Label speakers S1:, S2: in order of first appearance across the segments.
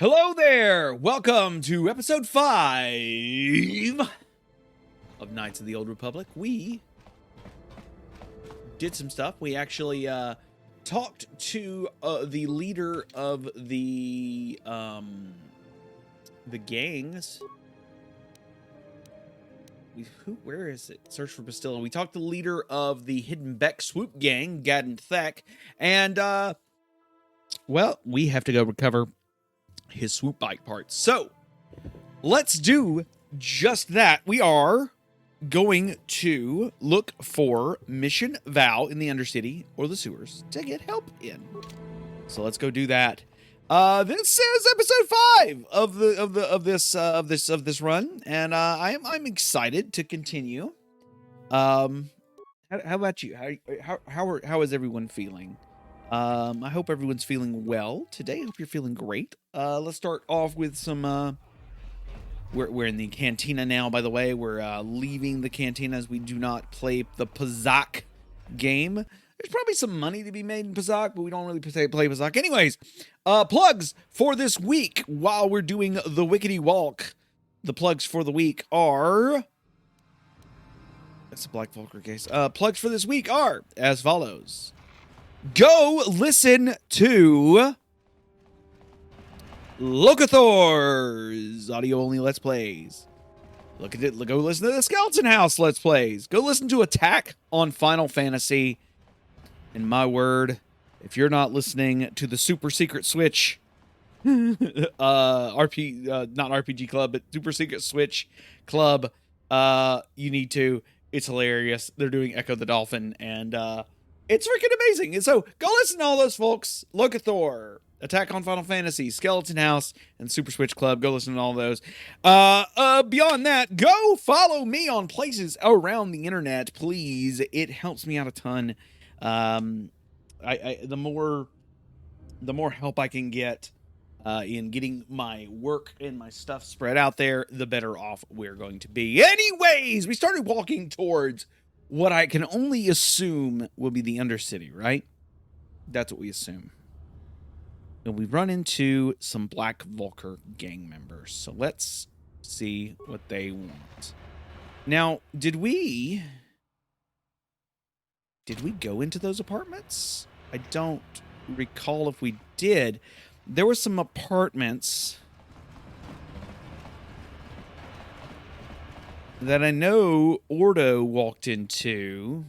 S1: Hello there! Welcome to episode 5 of Knights of the Old Republic. We did some stuff. We actually talked to the leader of the gangs. Where is it? Search for Bastilla. We talked to the leader of the Hidden Beck Swoop gang, Gadden Thek, and well, we have to go recover his swoop bike parts. So let's do just that. We are going to look for Mission Vow in the Undercity or the sewers to get help in. So let's go do that. This is episode 5 of this run, and I'm excited to continue. How about you? How is everyone feeling? I hope everyone's feeling well today. I hope you're feeling great. Let's start off with some, we're in the cantina now, by the way. We're leaving the cantina as we do not play the Pazak game. There's probably some money to be made in Pazak, but we don't really play Pazak. Anyways, plugs for this week while we're doing the Wickety Walk. The plugs for the week are... That's a Black Vulgar case. Plugs for this week are as follows. Go listen to Locathor's audio-only Let's Plays. Look at it. Go listen to the Skeleton House Let's Plays. Go listen to Attack on Final Fantasy. And my word, if you're not listening to the Super Secret Switch, not RPG Club, but Super Secret Switch Club, you need to. It's hilarious. They're doing Echo the Dolphin, and it's freaking amazing. And so go listen to all those folks. Locathor, Attack on Final Fantasy, Skeleton House, and Super Switch Club. Go listen to all those. Beyond that, go follow me on places around the internet, please. It helps me out a ton. The more help I can get in getting my work and my stuff spread out there, the better off we're going to be. Anyways, we started walking towards what I can only assume will be the Undercity, right? That's what we assume. And we run into some Black Vulgar gang members. So let's see what they want. Now, did we go into those apartments? I don't recall if we did. There were some apartments that I know Ordo walked into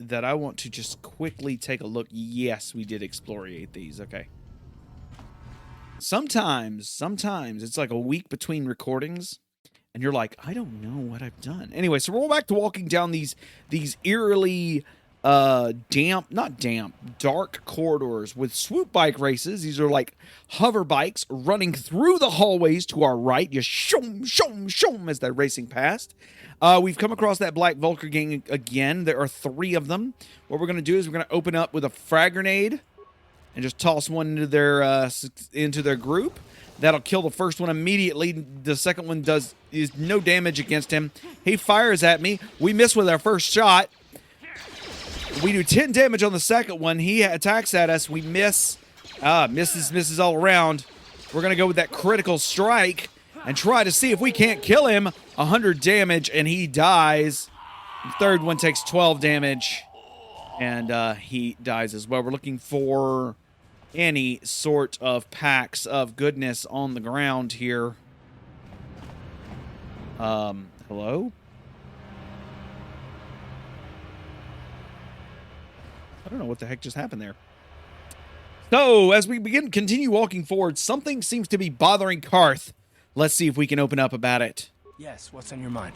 S1: that I want to just quickly take a look. Yes, we did explorate these. Okay. Sometimes it's like a week between recordings and you're like, I don't know what I've done. Anyway, so we're back to walking down these eerily dark corridors with swoop bike races. These are like hover bikes running through the hallways to our right. Just shoom, shoom, shoom as they're racing past. We've come across that Black Vulgar gang again. There are 3 of them. What we're going to do is we're going to open up with a frag grenade and just toss one into their group. That'll kill the first one immediately. The second one is no damage against him. He fires at me. We miss with our first shot. We do 10 damage on the second one. He attacks at us. We miss. Misses all around. We're going to go with that critical strike and try to see if we can't kill him. 100 damage, and he dies. The third one takes 12 damage, and he dies as well. We're looking for any sort of packs of goodness on the ground here. Hello? I don't know what the heck just happened there. So, as we continue walking forward, something seems to be bothering Karth. Let's see if we can open up about it.
S2: Yes, what's on your mind?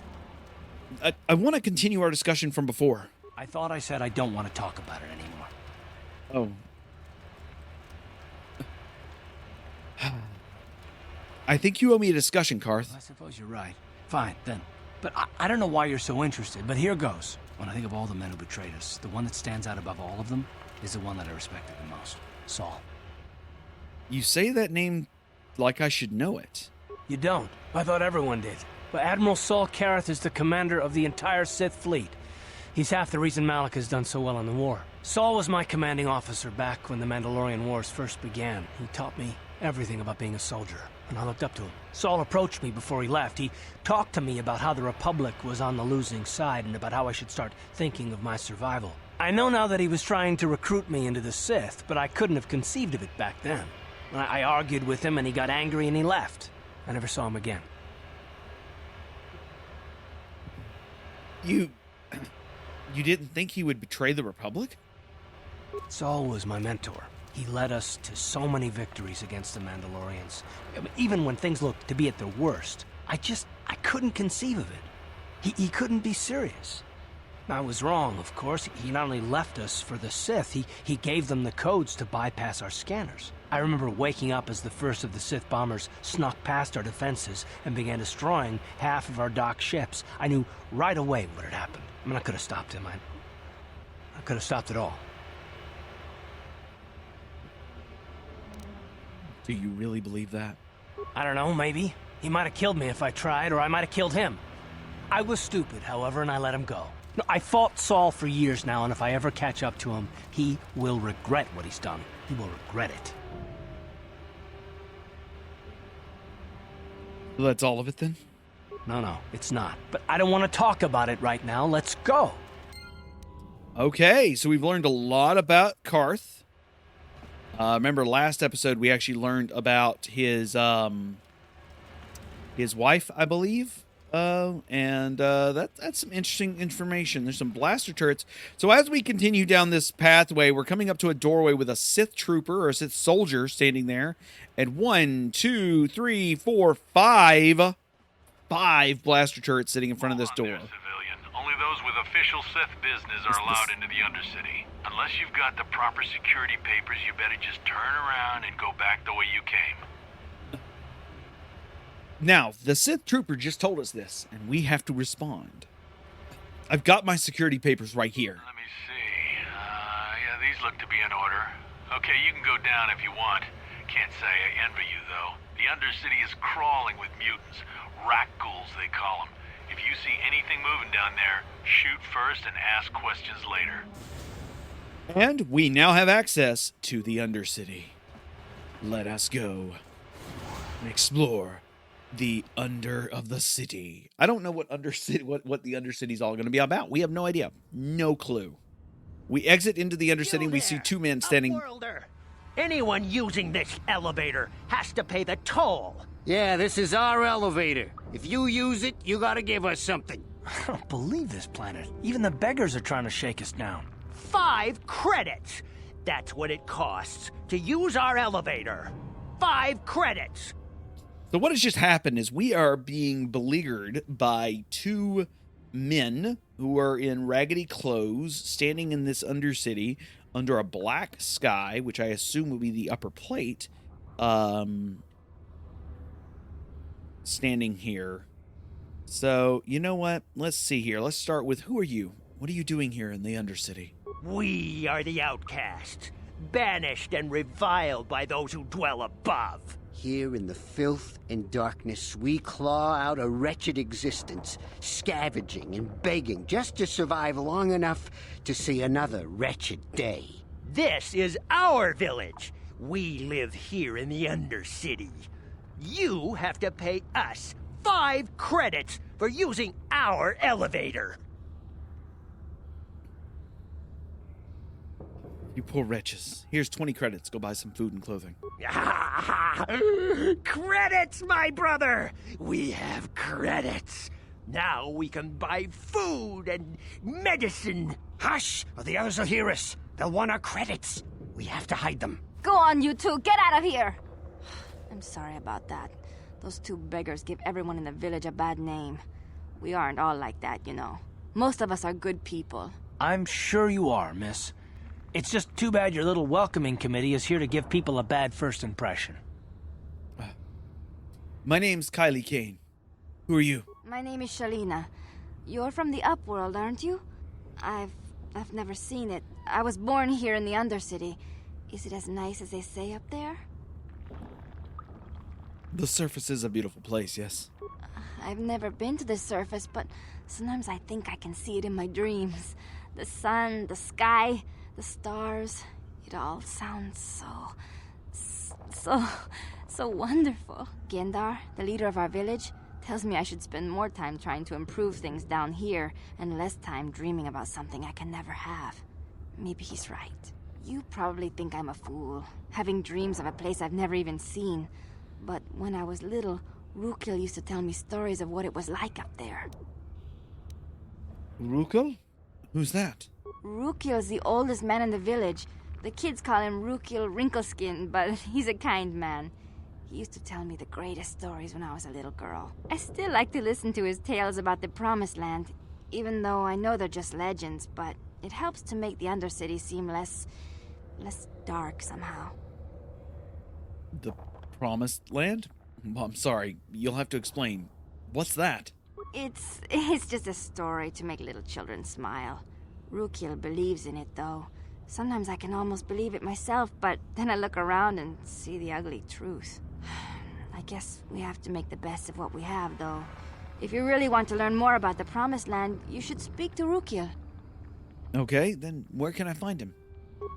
S1: I want to continue our discussion from before.
S2: I thought I said I don't want to talk about it anymore.
S1: Oh. I think you owe me a discussion, Karth.
S2: Well, I suppose you're right. Fine, then. But I don't know why you're so interested, but here goes. When I think of all the men who betrayed us, the one that stands out above all of them is the one that I respected the most. Saul.
S1: You say that name like I should know it.
S2: You don't. I thought everyone did. But Admiral Saul Karath is the commander of the entire Sith fleet. He's half the reason Malak has done so well in the war. Saul was my commanding officer back when the Mandalorian Wars first began. He taught me Everything about being a soldier, and I looked up to him. Saul approached me before he left. He talked to me about how the Republic was on the losing side and about how I should start thinking of my survival. I know now that he was trying to recruit me into the Sith, but I couldn't have conceived of it back then. I argued with him and he got angry and he left. I never saw him again.
S1: You didn't think he would betray the Republic?
S2: Saul was my mentor. He led us to so many victories against the Mandalorians. Even when things looked to be at their worst, I couldn't conceive of it. He couldn't be serious. I was wrong, of course. He not only left us for the Sith, he gave them the codes to bypass our scanners. I remember waking up as the first of the Sith bombers snuck past our defenses and began destroying half of our docked ships. I knew right away what had happened. I mean, I could have stopped him. I could have stopped it all.
S1: Do you really believe that?
S2: I don't know, maybe. He might have killed me if I tried, or I might have killed him. I was stupid, however, and I let him go. No, I fought Saul for years now, and if I ever catch up to him, he will regret what he's done. He will regret it.
S1: Well, that's all of it then?
S2: No, it's not. But I don't want to talk about it right now. Let's go.
S1: Okay, so we've learned a lot about Karth. Remember last episode we actually learned about his wife, I believe. That's some interesting information. There's some blaster turrets. So as we continue down this pathway, we're coming up to a doorway with a Sith trooper or a Sith soldier standing there. And 1, 2, 3, 4, 5 blaster turrets sitting in front of this door.
S3: Civilian. Only those with official Sith business are allowed into the undercity. Unless you've got the proper security papers, you better just turn around and go back the way you came.
S1: Now, the Sith trooper just told us this, and we have to respond. I've got my security papers right here.
S3: Let me see. Yeah, these look to be in order. Okay, you can go down if you want. Can't say I envy you, though. The undercity is crawling with mutants. Rat ghouls, they call them. If you see anything moving down there, shoot first and ask questions later.
S1: And we now have access to the undercity. Let us go and explore the under of the city. I don't know what the undercity is all going to be about. We have no idea. No clue. We exit into the undercity and we see two men standing.
S4: Worlder. Anyone using this elevator has to pay the toll.
S5: Yeah, this is our elevator. If you use it, you gotta give us something.
S2: I don't believe this planet. Even the beggars are trying to shake us down.
S4: 5 credits. That's what it costs to use our elevator. 5 credits.
S1: So what has just happened is we are being beleaguered by two men who are in raggedy clothes standing in this undercity under a black sky, which I assume will be the upper plate, standing here. So, you know what? Let's see here. Let's start with, who are you? What are you doing here in the undercity?
S4: We are the outcasts, banished and reviled by those who dwell above.
S5: Here in the filth and darkness, we claw out a wretched existence, scavenging and begging just to survive long enough to see another wretched day.
S4: This is our village. We live here in the Undercity. You have to pay us 5 credits for using our elevator.
S1: You poor wretches. Here's 20 credits. Go buy some food and clothing.
S4: Credits, my brother! We have credits. Now we can buy food and medicine.
S5: Hush, or the others will hear us. They'll want our credits. We have to hide them.
S6: Go on, you two. Get out of here. I'm sorry about that. Those two beggars give everyone in the village a bad name. We aren't all like that, you know. Most of us are good people.
S2: I'm sure you are, miss. It's just too bad your little welcoming committee is here to give people a bad first impression.
S1: My name's Kylie Kane. Who are you?
S6: My name is Shalina. You're from the Upworld, aren't you? I've never seen it. I was born here in the Undercity. Is it as nice as they say up there?
S1: The surface is a beautiful place, yes.
S6: I've never been to the surface, but sometimes I think I can see it in my dreams. The sun, the sky, the stars. It all sounds so so wonderful. Gendar, the leader of our village, tells me I should spend more time trying to improve things down here and less time dreaming about something I can never have. Maybe he's right. You probably think I'm a fool, having dreams of a place I've never even seen. But when I was little, Rukil used to tell me stories of what it was like up there.
S1: Rukil? Who's that?
S6: Rukil's the oldest man in the village. The kids call him Rukil Wrinkleskin, but he's a kind man. He used to tell me the greatest stories when I was a little girl. I still like to listen to his tales about the Promised Land, even though I know they're just legends, but it helps to make the Undercity seem less dark somehow.
S1: The Promised Land? Well, I'm sorry, you'll have to explain. What's that?
S6: It's just a story to make little children smile. Rukil believes in it, though. Sometimes I can almost believe it myself, but then I look around and see the ugly truth. I guess we have to make the best of what we have, though. If you really want to learn more about the Promised Land, you should speak to Rukil.
S1: Okay, then where can I find him?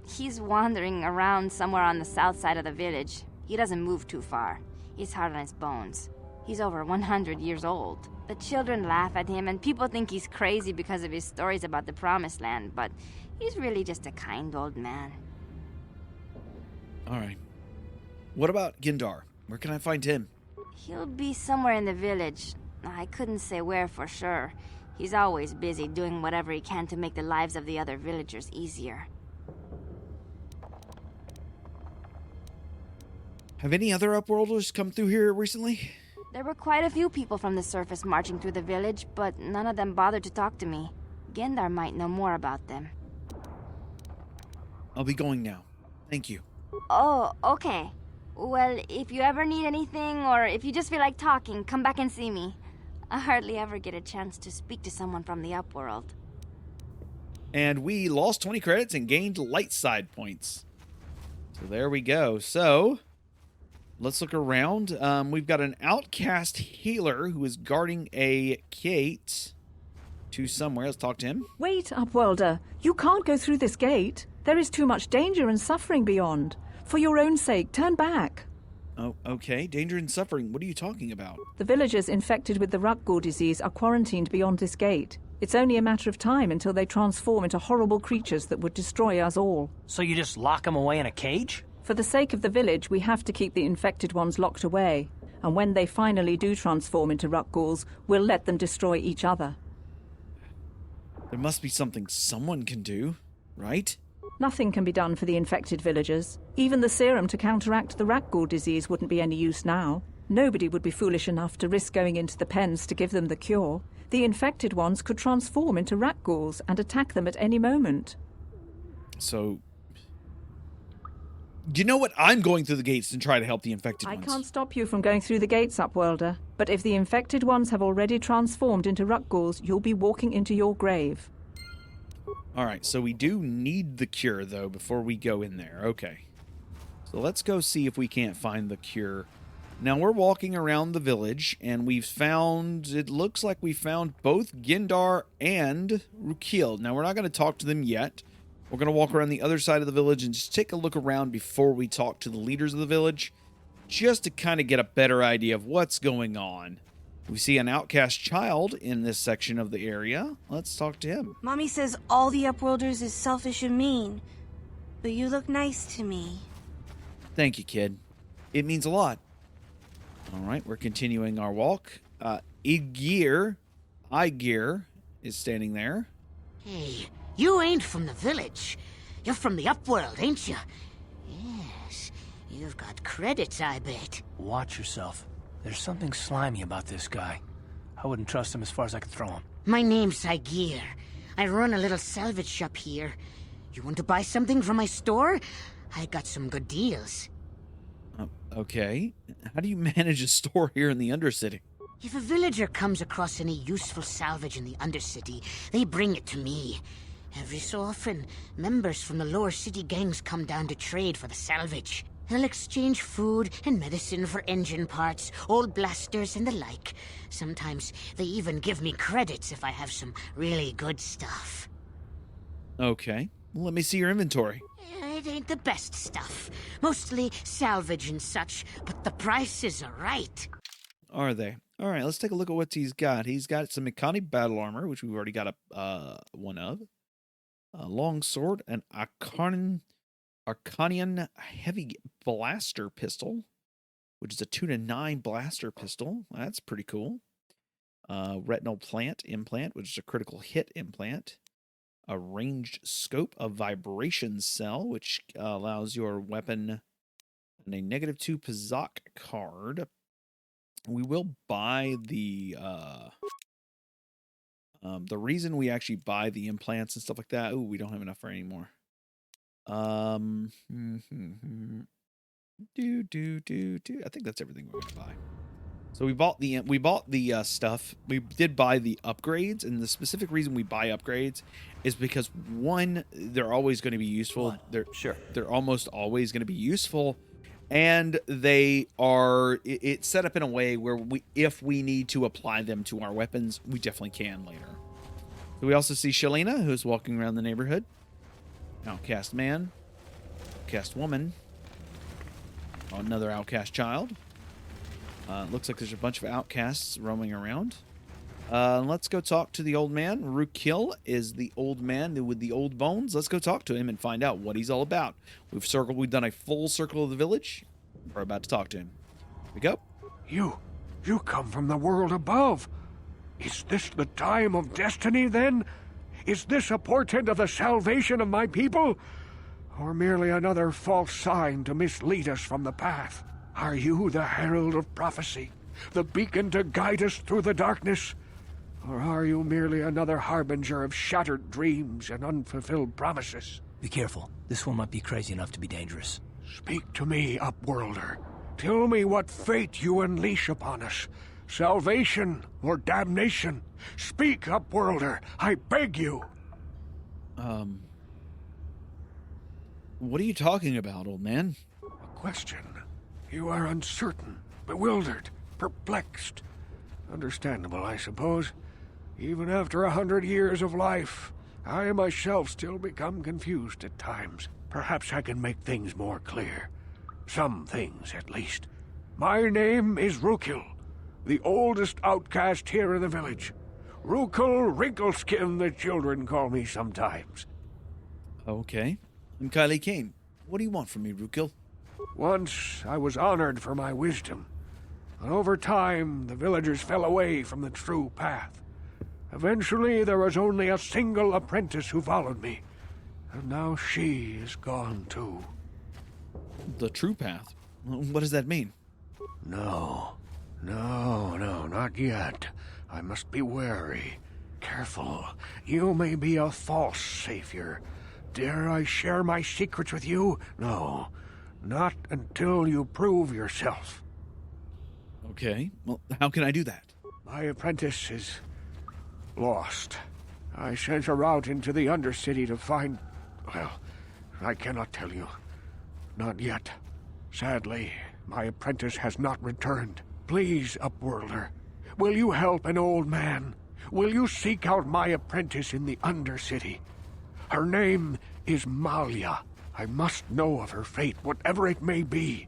S6: He's wandering around somewhere on the south side of the village. He doesn't move too far. He's hard on his bones. He's over 100 years old. The children laugh at him, and people think he's crazy because of his stories about the Promised Land, but he's really just a kind old man.
S1: All right. What about Gendar? Where can I find him?
S6: He'll be somewhere in the village. I couldn't say where for sure. He's always busy doing whatever he can to make the lives of the other villagers easier.
S1: Have any other Upworlders come through here recently?
S6: There were quite a few people from the surface marching through the village, but none of them bothered to talk to me. Gendar might know more about them.
S1: I'll be going now. Thank you.
S6: Oh, okay. Well, if you ever need anything, or if you just feel like talking, come back and see me. I hardly ever get a chance to speak to someone from the Upworld.
S1: And we lost 20 credits and gained light side points. So there we go. So let's look around. We've got an outcast healer who is guarding a gate to somewhere. Let's talk to him.
S7: Wait, Upworlder. You can't go through this gate. There is too much danger and suffering beyond. For your own sake, turn back.
S1: Oh, okay. Danger and suffering. What are you talking about?
S7: The villagers infected with the Rukgul disease are quarantined beyond this gate. It's only a matter of time until they transform into horrible creatures that would destroy us all.
S2: So you just lock them away in a cage?
S7: For the sake of the village, we have to keep the infected ones locked away. And when they finally do transform into Rukguls, we'll let them destroy each other.
S1: There must be something someone can do, right?
S7: Nothing can be done for the infected villagers. Even the serum to counteract the Rukgul disease wouldn't be any use now. Nobody would be foolish enough to risk going into the pens to give them the cure. The infected ones could transform into Rukguls and attack them at any moment.
S1: So, you know what? I'm going through the gates and try to help the infected
S7: I
S1: ones.
S7: can't stop you from going through the gates, Upworlder. But if the infected ones have already transformed into Rukguls, you'll be walking into your grave.
S1: All right, so we do need the cure, though, before we go in there. Okay. So let's go see if we can't find the cure. Now, we're walking around the village, and we've found... It looks like we found both Gendar and Rukil. Now, we're not going to talk to them yet. We're going to walk around the other side of the village and just take a look around before we talk to the leaders of the village, just to kind of get a better idea of what's going on. We see an outcast child in this section of the area. Let's talk to him.
S8: Mommy says all the Upworlders is selfish and mean, but you look nice to me.
S1: Thank you, kid. It means a lot. All right, we're continuing our walk. Igir is standing there.
S5: Hey, you ain't from the village. You're from the Upworld, ain't you? Yes, you've got credits, I bet.
S2: Watch yourself. There's something slimy about this guy. I wouldn't trust him as far as I could throw him.
S5: My name's Igir. I run a little salvage shop here. You want to buy something from my store? I got some good deals.
S1: Okay. How do you manage a store here in the Undercity?
S5: If a villager comes across any useful salvage in the Undercity, they bring it to me. Every so often, members from the lower city gangs come down to trade for the salvage. They'll exchange food and medicine for engine parts, old blasters, and the like. Sometimes they even give me credits if I have some really good stuff.
S1: Okay. Well, let me see your inventory.
S5: It ain't the best stuff. Mostly salvage and such, but the prices are right.
S1: Are they? All right, let's take a look at what he's got. He's got some Mikani battle armor, which we've already got one of. A long sword, an Arcanian heavy blaster pistol, which is a 2-9 blaster pistol. That's pretty cool. Retinal plant implant, which is a critical hit implant. A ranged scope, a vibration cell, which allows your weapon and a -2 Pazak card. We will buy the reason we actually buy the implants and stuff like that. Oh, we don't have enough for anymore. I think that's everything we're gonna buy. So we bought the stuff. We did buy the upgrades, and the specific reason we buy upgrades is because one, they're always going to be useful. They're almost always going to be useful, and they are it's set up in a way where if we need to apply them to our weapons, we definitely can later. So we also see Shalina, who's walking around the neighborhood. Outcast man, outcast woman, another outcast child. Looks like there's a bunch of outcasts roaming around. Let's go talk to the old man. Rukil is the old man with the old bones. Let's go talk to him and find out what he's all about. We've done a full circle of the village. We're about to talk to him. Here we go.
S9: You come from the world above. Is this the time of destiny, then? Is this a portent of the salvation of my people? Or merely another false sign to mislead us from the path? Are you the herald of prophecy, the beacon to guide us through the darkness? Or are you merely another harbinger of shattered dreams and unfulfilled promises?
S2: Be careful. This one might be crazy enough to be dangerous.
S9: Speak to me, Upworlder. Tell me what fate you unleash upon us. Salvation or damnation? Speak, Upworlder. I beg you.
S1: What are you talking about, old man?
S9: A question. You are uncertain, bewildered, perplexed. Understandable, I suppose. Even after 100 years of life, I myself still become confused at times. Perhaps I can make things more clear. Some things, at least. My name is Rukil, the oldest outcast here in the village. Rukil Wrinkleskin, the children call me sometimes.
S1: Okay. I'm Kylie Kane. What do you want from me, Rukil?
S9: Once I was honored for my wisdom, but over time the villagers fell away from the true path. Eventually there was only a single apprentice who followed me, and now she is gone too.
S1: The true path? What does that mean?
S9: No, not yet. I must be wary. Careful. You may be a false savior. Dare I share my secrets with you? No. Not until you prove yourself.
S1: Okay. Well, how can I do that?
S9: My apprentice is lost. I sent her out into the undercity to find... Well, I cannot tell you. Not yet. Sadly, my apprentice has not returned. Please, Upworlder, will you help an old man? Will you seek out my apprentice in the undercity? Her name is Malia. I must know of her fate, whatever it may be.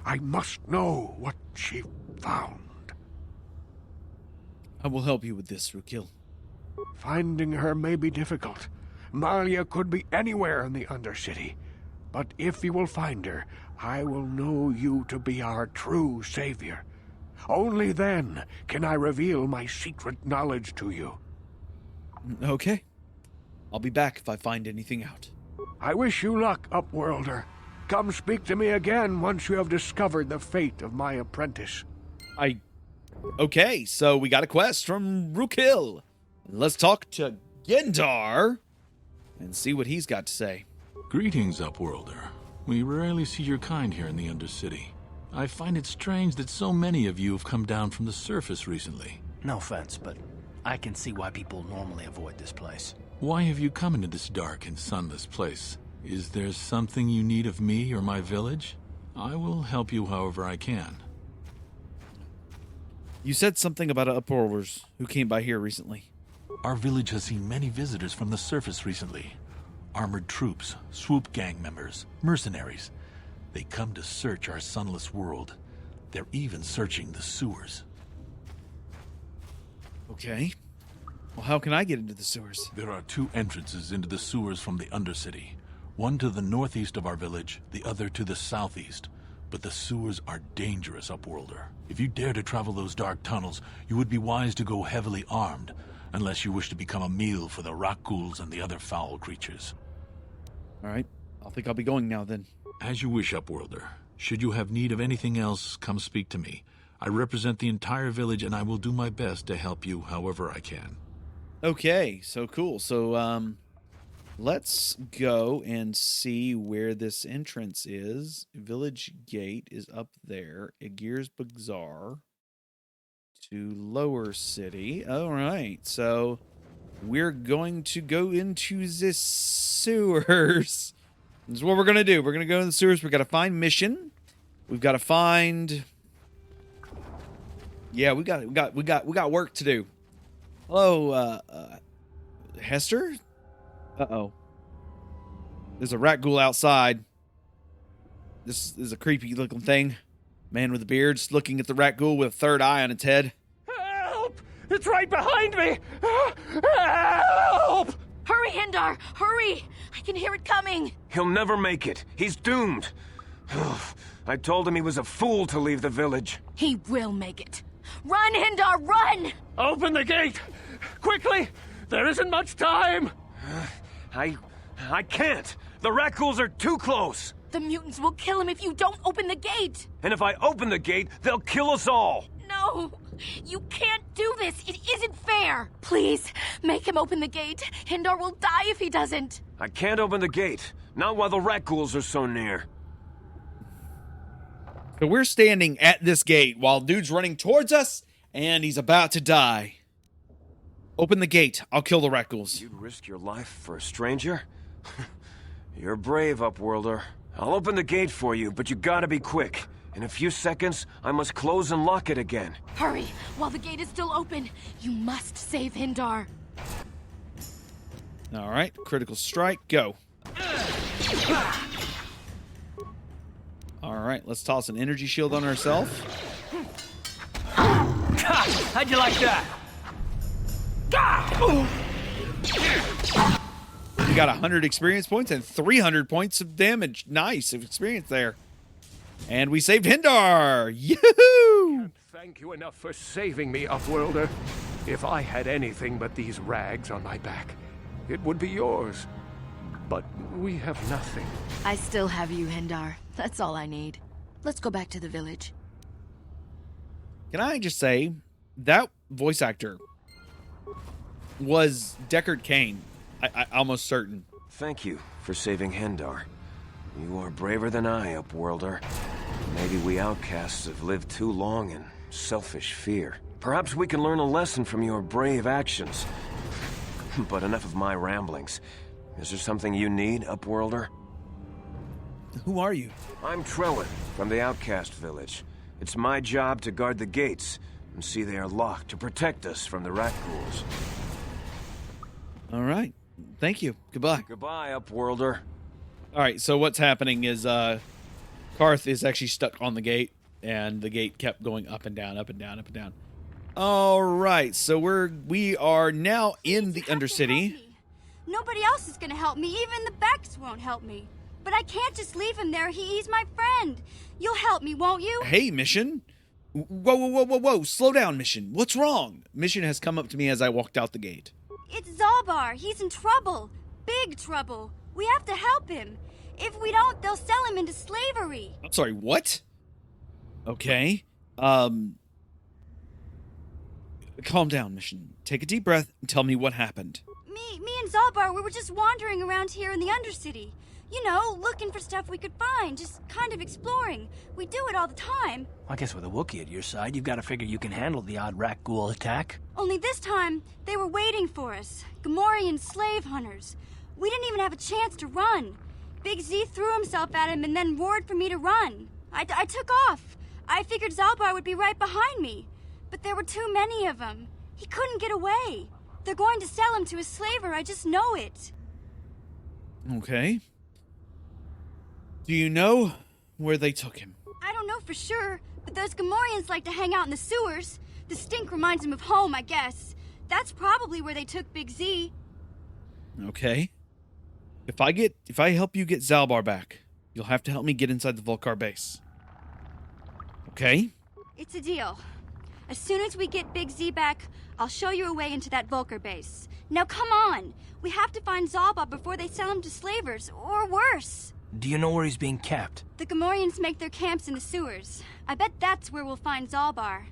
S9: I must know what she found.
S1: I will help you with this, Rukil.
S9: Finding her may be difficult. Malia could be anywhere in the undercity. But if you will find her, I will know you to be our true savior. Only then can I reveal my secret knowledge to you.
S1: Okay. I'll be back if I find anything out.
S9: I wish you luck, Upworlder. Come speak to me again once you have discovered the fate of my apprentice.
S1: Okay, so we got a quest from Rukil. Let's talk to Gendar and see what he's got to say.
S10: Greetings, Upworlder. We rarely see your kind here in the Undercity. I find it strange that so many of you have come down from the surface recently.
S2: No offense, but I can see why people normally avoid this place.
S10: Why have you come into this dark and sunless place? Is there something you need of me or my village? I will help you however I can.
S1: You said something about Upworlders who came by here recently.
S10: Our village has seen many visitors from the surface recently. Armored troops, swoop gang members, mercenaries. They come to search our sunless world. They're even searching the sewers.
S1: Okay. Well, how can I get into the sewers?
S10: There are 2 entrances into the sewers from the Undercity. One to the northeast of our village, the other to the southeast. But the sewers are dangerous, Upworlder. If you dare to travel those dark tunnels, you would be wise to go heavily armed, unless you wish to become a meal for the rock ghouls and the other foul creatures.
S1: All right. I think I'll be going now then.
S10: As you wish, Upworlder. Should you have need of anything else, come speak to me. I represent the entire village, and I will do my best to help you however I can.
S1: Okay, so cool. So, let's go and see where this entrance is. Village Gate is up there. Agir's Bazaar to Lower City. All right, so we're going to go into the sewers. This is what we're gonna do. We're gonna go in the sewers. We gotta find Mission. We've got to find. Yeah, we got work to do. Hello, Hester? Uh-oh. There's a rat ghoul outside. This is a creepy looking thing. Man with a beard just looking at the rat ghoul with a third eye on its head.
S9: Help! It's right behind me! Help!
S6: Hurry, Hindar! Hurry! I can hear it coming!
S11: He'll never make it. He's doomed. I told him he was a fool to leave the village.
S6: He will make it. Run, Hindar, run!
S9: Open the gate! Quickly! There isn't much time!
S11: I can't. The rat ghouls are too close.
S6: The mutants will kill him if you don't open the gate!
S11: And if I open the gate, they'll kill us all.
S6: No! You can't do this! It isn't fair! Please, make him open the gate. Hindar will die if he doesn't.
S11: I can't open the gate. Not while the rat ghouls are so near.
S1: So we're standing at this gate while dude's running towards us, and he's about to die. Open the gate. I'll kill the rat ghouls.
S11: You'd risk your life for a stranger? You're brave, Upworlder. I'll open the gate for you, but you gotta be quick. In a few seconds, I must close and lock it again.
S6: Hurry! While the gate is still open, you must save Hindar.
S1: All right, critical strike, go. All right, let's toss an energy shield on ourselves.
S2: How'd you like that?
S1: We got 100 experience points and 300 points of damage. Nice experience there. And we saved Hindar! Yoo-hoo!
S9: Thank you enough for saving me, Upworlder. If I had anything but these rags on my back, it would be yours. But we have nothing.
S6: I still have you, Hindar. That's all I need. Let's go back to the village.
S1: Can I just say, that voice actor was Deckard Cain. I'm almost certain.
S11: Thank you for saving Hindar. You are braver than I, Upworlder. Maybe we outcasts have lived too long in selfish fear. Perhaps we can learn a lesson from your brave actions. But enough of my ramblings. Is there something you need, Upworlder?
S1: Who are you?
S11: I'm Trellin, from the Outcast Village. It's my job to guard the gates and see they are locked to protect us from the rat ghouls.
S1: All right. Thank you. Goodbye.
S11: Goodbye, Upworlder.
S1: All right, so what's happening is Karth is actually stuck on the gate, and the gate kept going up and down, up and down, up and down. All right, so we are now in the Undercity.
S12: Nobody else is gonna help me. Even the Becks won't help me. But I can't just leave him there. He's my friend. You'll help me, won't you?
S1: Hey, Mission. Whoa, whoa, whoa, whoa, whoa. Slow down, Mission. What's wrong? Mission has come up to me as I walked out the gate.
S12: It's Zalbar. He's in trouble. Big trouble. We have to help him. If we don't, they'll sell him into slavery.
S1: I'm sorry, what? Okay. Calm down, Mission. Take a deep breath and tell me what happened.
S12: Me and Zalbar, we were just wandering around here in the Undercity. You know, looking for stuff we could find, just kind of exploring. We do it all the time.
S2: I guess with a Wookiee at your side, you've got to figure you can handle the odd rat ghoul attack.
S12: Only this time, they were waiting for us. Gamorrean slave hunters. We didn't even have a chance to run. Big Z threw himself at him and then roared for me to run. I took off. I figured Zalbar would be right behind me. But there were too many of them. He couldn't get away. They're going to sell him to a slaver, I just know it.
S1: Okay. Do you know where they took him?
S12: I don't know for sure, but those Gamorreans like to hang out in the sewers. The stink reminds them of home, I guess. That's probably where they took Big Z.
S1: Okay. If I help you get Zalbar back, you'll have to help me get inside the Volcar base. Okay?
S12: It's a deal. As soon as we get Big Z back, I'll show you a way into that Volcar base. Now come on! We have to find Zalbar before they sell him to slavers, or worse.
S2: Do you know where he's being kept?
S12: The Gamorreans make their camps in the sewers. I bet that's where we'll find Zalbar.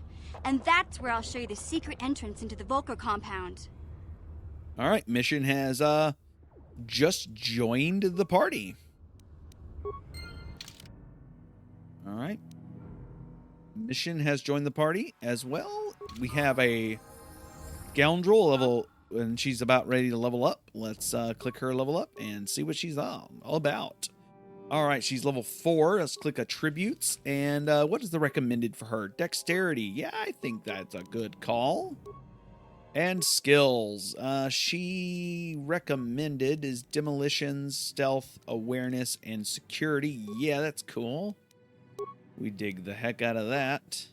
S12: And that's where I'll show you the secret entrance into the Volcar compound.
S1: All right, Mission has just joined the party. All right. Mission has joined the party as well. We have a scoundrel level, and she's about ready to level up. Let's click her level up and see what she's all about. All right, she's level 4. Let's click attributes. And what is the recommended for her? Dexterity. Yeah, I think that's a good call. And skills. She recommended is demolition, stealth, awareness, and security. Yeah, that's cool. We dig the heck out of that.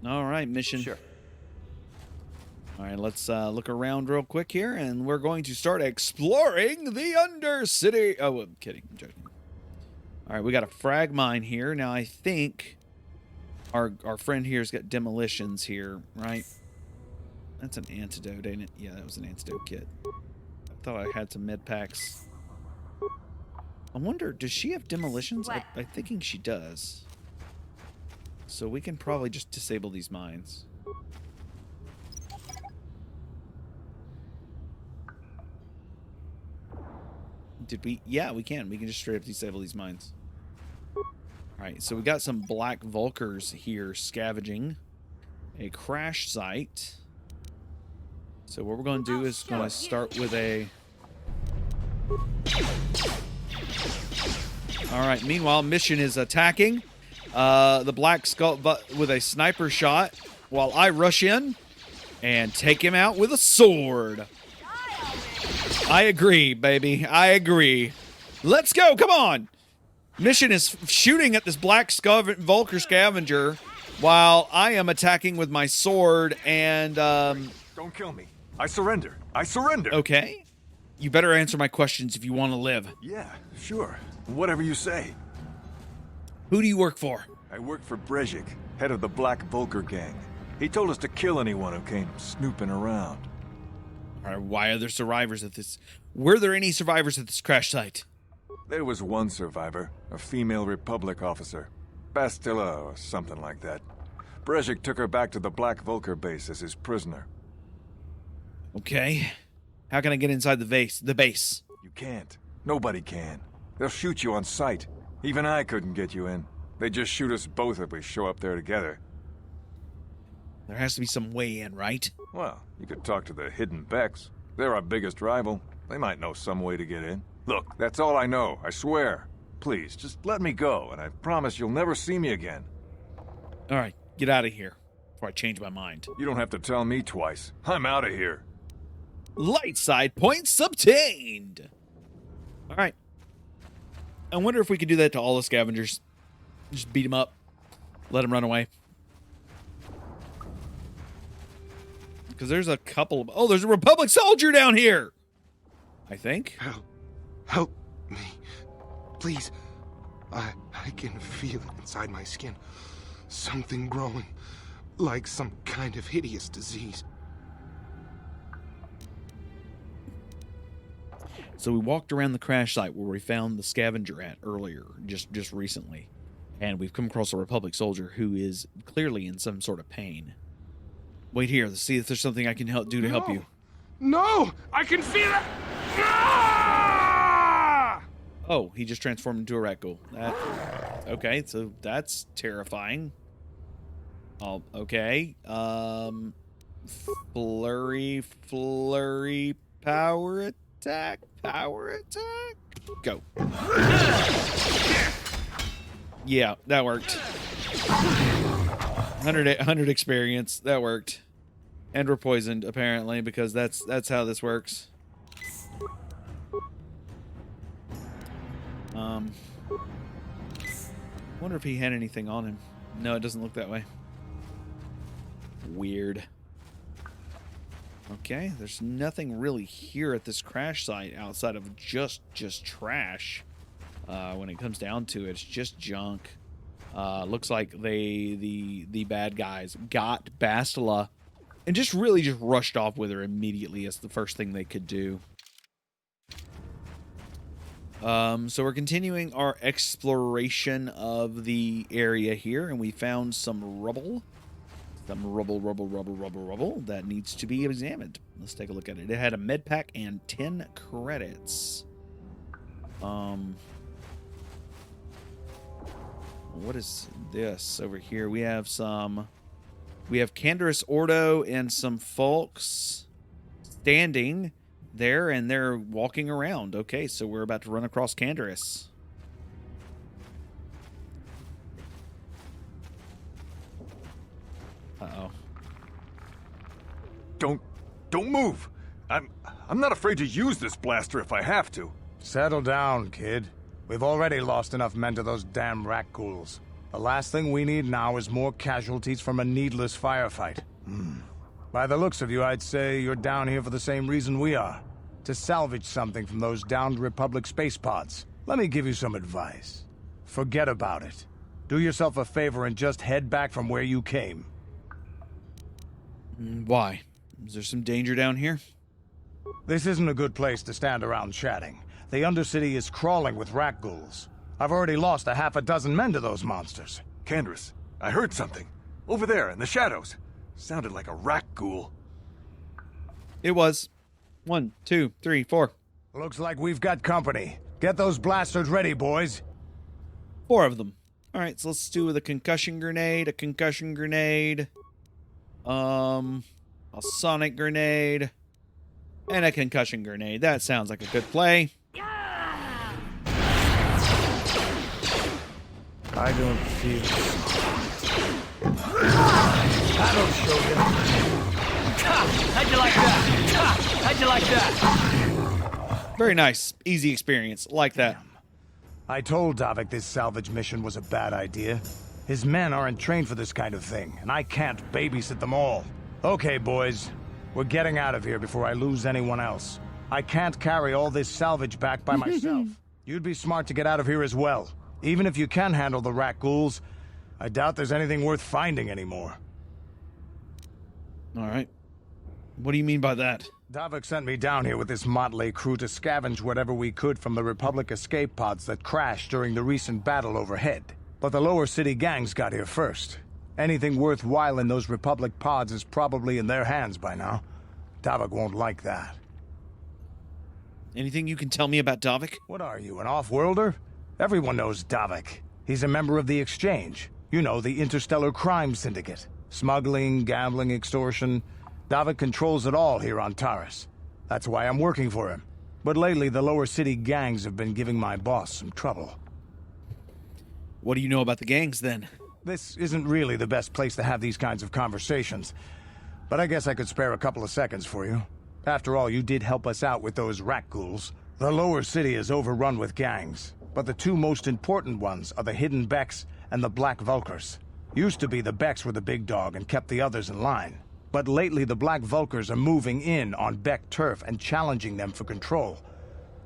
S1: All right, Mission.
S2: Sure.
S1: All right, let's look around real quick here, and we're going to start exploring the Undercity. Oh, I'm kidding. I'm joking. All right, we got a frag mine here. Now, I think our friend here's got demolitions here, right? That's an antidote, ain't it? Yeah, that was an antidote kit. I thought I had some med packs. I wonder, does she have demolitions? I'm thinking she does. So we can probably just disable these mines. Did we? Yeah, we can. We can just straight up disable these mines. Alright, so we got some black Vulkars here scavenging a crash site. So what we're going to do is going to start with a... Alright, meanwhile, Mission is attacking the Black Skull with a sniper shot while I rush in and take him out with a sword. I agree, baby. I agree. Let's go. Come on. Mission is shooting at this Black Vulkar scavenger while I am attacking with my sword and...
S13: Don't kill me. I surrender. I surrender.
S1: Okay. You better answer my questions if you want to live.
S13: Yeah, sure. Whatever you say.
S1: Who do you work for?
S13: I work for Brejik, head of the Black Vulkar gang. He told us to kill anyone who came snooping around.
S1: Why are there survivors at this? Were there any survivors at this crash site?
S13: There was one survivor, a female Republic officer. Bastilla or something like that. Brejik took her back to the Black Vulkar base as his prisoner.
S1: Okay. How can I get inside the base?
S13: You can't. Nobody can. They'll shoot you on sight. Even I couldn't get you in. They just shoot us both if we show up there together.
S1: There has to be some way in, right?
S13: Well, you could talk to the Hidden Becks. They're our biggest rival. They might know some way to get in. Look, that's all I know, I swear. Please, just let me go, and I promise you'll never see me again.
S1: All right, get out of here before I change my mind.
S13: You don't have to tell me twice. I'm out of here.
S1: Light side points obtained. All right. I wonder if we could do that to all the scavengers. Just beat them up. Let them run away. Because there's a couple of... Oh, there's a Republic soldier down here! I think.
S14: Help me. Please. I can feel it inside my skin. Something growing. Like some kind of hideous disease.
S1: So we walked around the crash site where we found the scavenger at earlier, just recently. And we've come across a Republic soldier who is clearly in some sort of pain. Wait here, let's see if there's something I can do to help you.
S14: No! I can feel it! Ah!
S1: Oh, he just transformed into a rat ghoul. Okay, so that's terrifying. Oh, okay. Flurry, power attack, go. Yeah, that worked. 100 experience, that worked. And we're poisoned, apparently, because that's how this works. Wonder if he had anything on him. No, it doesn't look that way. Weird. Okay, there's nothing really here at this crash site outside of just trash. When it comes down to it, it's just junk. Looks like the bad guys got Bastila and just rushed off with her immediately as the first thing they could do. So we're continuing our exploration of the area here, and we found some rubble. Some rubble that needs to be examined. Let's take a look at it. It had a med pack and 10 credits. What is this over here? We have Canderous Ordo and some folks standing there, and they're walking around. Okay, so we're about to run across Canderous. Uh-oh.
S13: Don't move. I'm not afraid to use this blaster if I have to.
S15: Settle down, kid. We've already lost enough men to those damn rat ghouls. The last thing we need now is more casualties from a needless firefight. By the looks of you, I'd say you're down here for the same reason we are. To salvage something from those downed Republic space pods. Let me give you some advice. Forget about it. Do yourself a favor and just head back from where you came.
S1: Why? Is there some danger down here?
S15: This isn't a good place to stand around chatting. The Undercity is crawling with rat ghouls. I've already lost a half a dozen men to those monsters.
S13: Canderous, I heard something. Over there, in the shadows. Sounded like a rat ghoul.
S1: It was. 1, 2, 3, 4.
S15: Looks like we've got company. Get those blasters ready, boys.
S1: 4 of them. All right, so let's do with a concussion grenade, a sonic grenade, and a concussion grenade. That sounds like a good play.
S15: I don't feel...
S2: That'll show you. How'd you like that? How'd you like that?
S1: Very nice. Easy experience. Like that.
S15: I told Davik this salvage mission was a bad idea. His men aren't trained for this kind of thing, and I can't babysit them all. Okay, boys. We're getting out of here before I lose anyone else. I can't carry all this salvage back by myself. You'd be smart to get out of here as well. Even if you can handle the rat ghouls, I doubt there's anything worth finding anymore.
S1: All right. What do you mean by that?
S15: Davik sent me down here with this motley crew to scavenge whatever we could from the Republic escape pods that crashed during the recent battle overhead. But the lower city gangs got here first. Anything worthwhile in those Republic pods is probably in their hands by now. Davik won't like that.
S1: Anything you can tell me about Davik?
S15: What are you, an off-worlder? Everyone knows Davik. He's a member of the Exchange. You know, the interstellar crime syndicate. Smuggling, gambling, extortion. Davik controls it all here on Taris. That's why I'm working for him. But lately, the lower city gangs have been giving my boss some trouble.
S1: What do you know about the gangs, then?
S15: This isn't really the best place to have these kinds of conversations. But I guess I could spare a couple of seconds for you. After all, you did help us out with those rat ghouls. The lower city is overrun with gangs. But the two most important ones are the Hidden Becks and the Black Vulkars. Used to be the Becks were the big dog and kept the others in line. But lately the Black Vulkars are moving in on Beck turf and challenging them for control.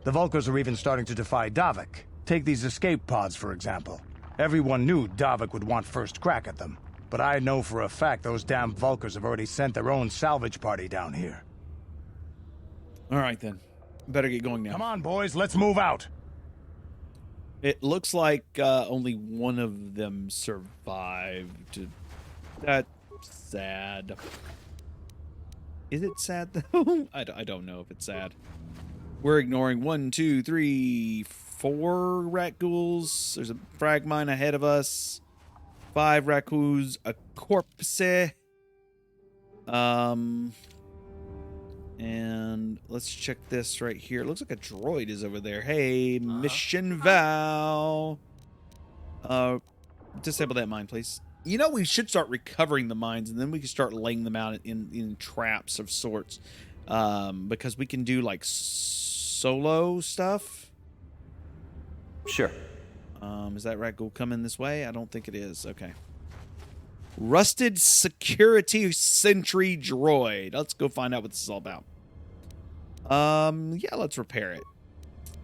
S15: The Vulkars are even starting to defy Davik. Take these escape pods, for example. Everyone knew Davik would want first crack at them. But I know for a fact those damn Vulkars have already sent their own salvage party down here.
S1: All right, then. Better get going now.
S15: Come on, boys, let's move out.
S1: It looks like only one of them survived. That's sad. Is it sad, though? I don't know if it's sad. We're ignoring 1, 2, 3, 4 rat ghouls. There's a frag mine ahead of us. 5 rat ghouls, a corpse. And let's check this right here. It looks like a droid is over there. Hey, Mission Val. Disable that mine, please. You know, we should start recovering the mines, and then we can start laying them out in traps of sorts. Because we can do, like, solo stuff.
S16: Sure.
S1: Is that rat ghoul coming this way? I don't think it is. Okay. Rusted security sentry droid. Let's go find out what this is all about. Yeah, let's repair it.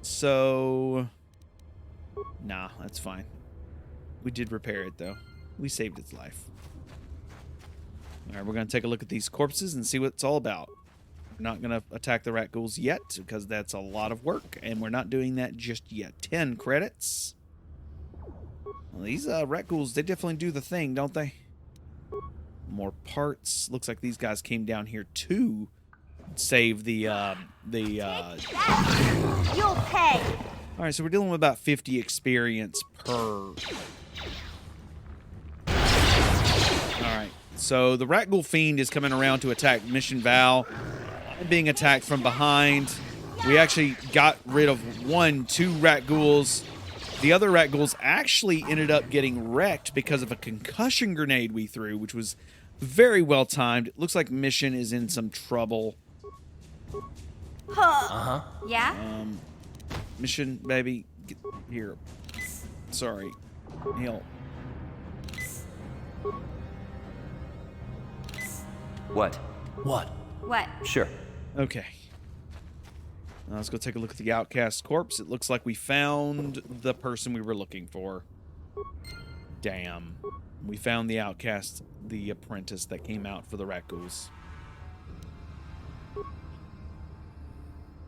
S1: So, nah, that's fine. We did repair it, though. We saved its life. All right, we're going to take a look at these corpses and see what it's all about. We're not going to attack the rat ghouls yet, because that's a lot of work, and we're not doing that just yet. 10 credits. Well, these rat ghouls, they definitely do the thing, don't they? More parts. Looks like these guys came down here to save the
S12: You'll pay.
S1: All right, so we're dealing with about 50 experience per. All right, so the rat ghoul fiend is coming around to attack Mission Val. Being attacked from behind. We actually got rid of two rat ghouls. The other rat ghouls actually ended up getting wrecked because of a concussion grenade we threw, which was very well timed. It looks like Mission is in some trouble.
S12: Huh. Yeah?
S1: Mission, baby, get here. Sorry. Heal.
S16: What?
S12: What?
S16: Sure.
S1: Okay. Now let's go take a look at the outcast corpse. It looks like we found the person we were looking for. Damn. We found the outcast, the apprentice that came out for the rat ghouls.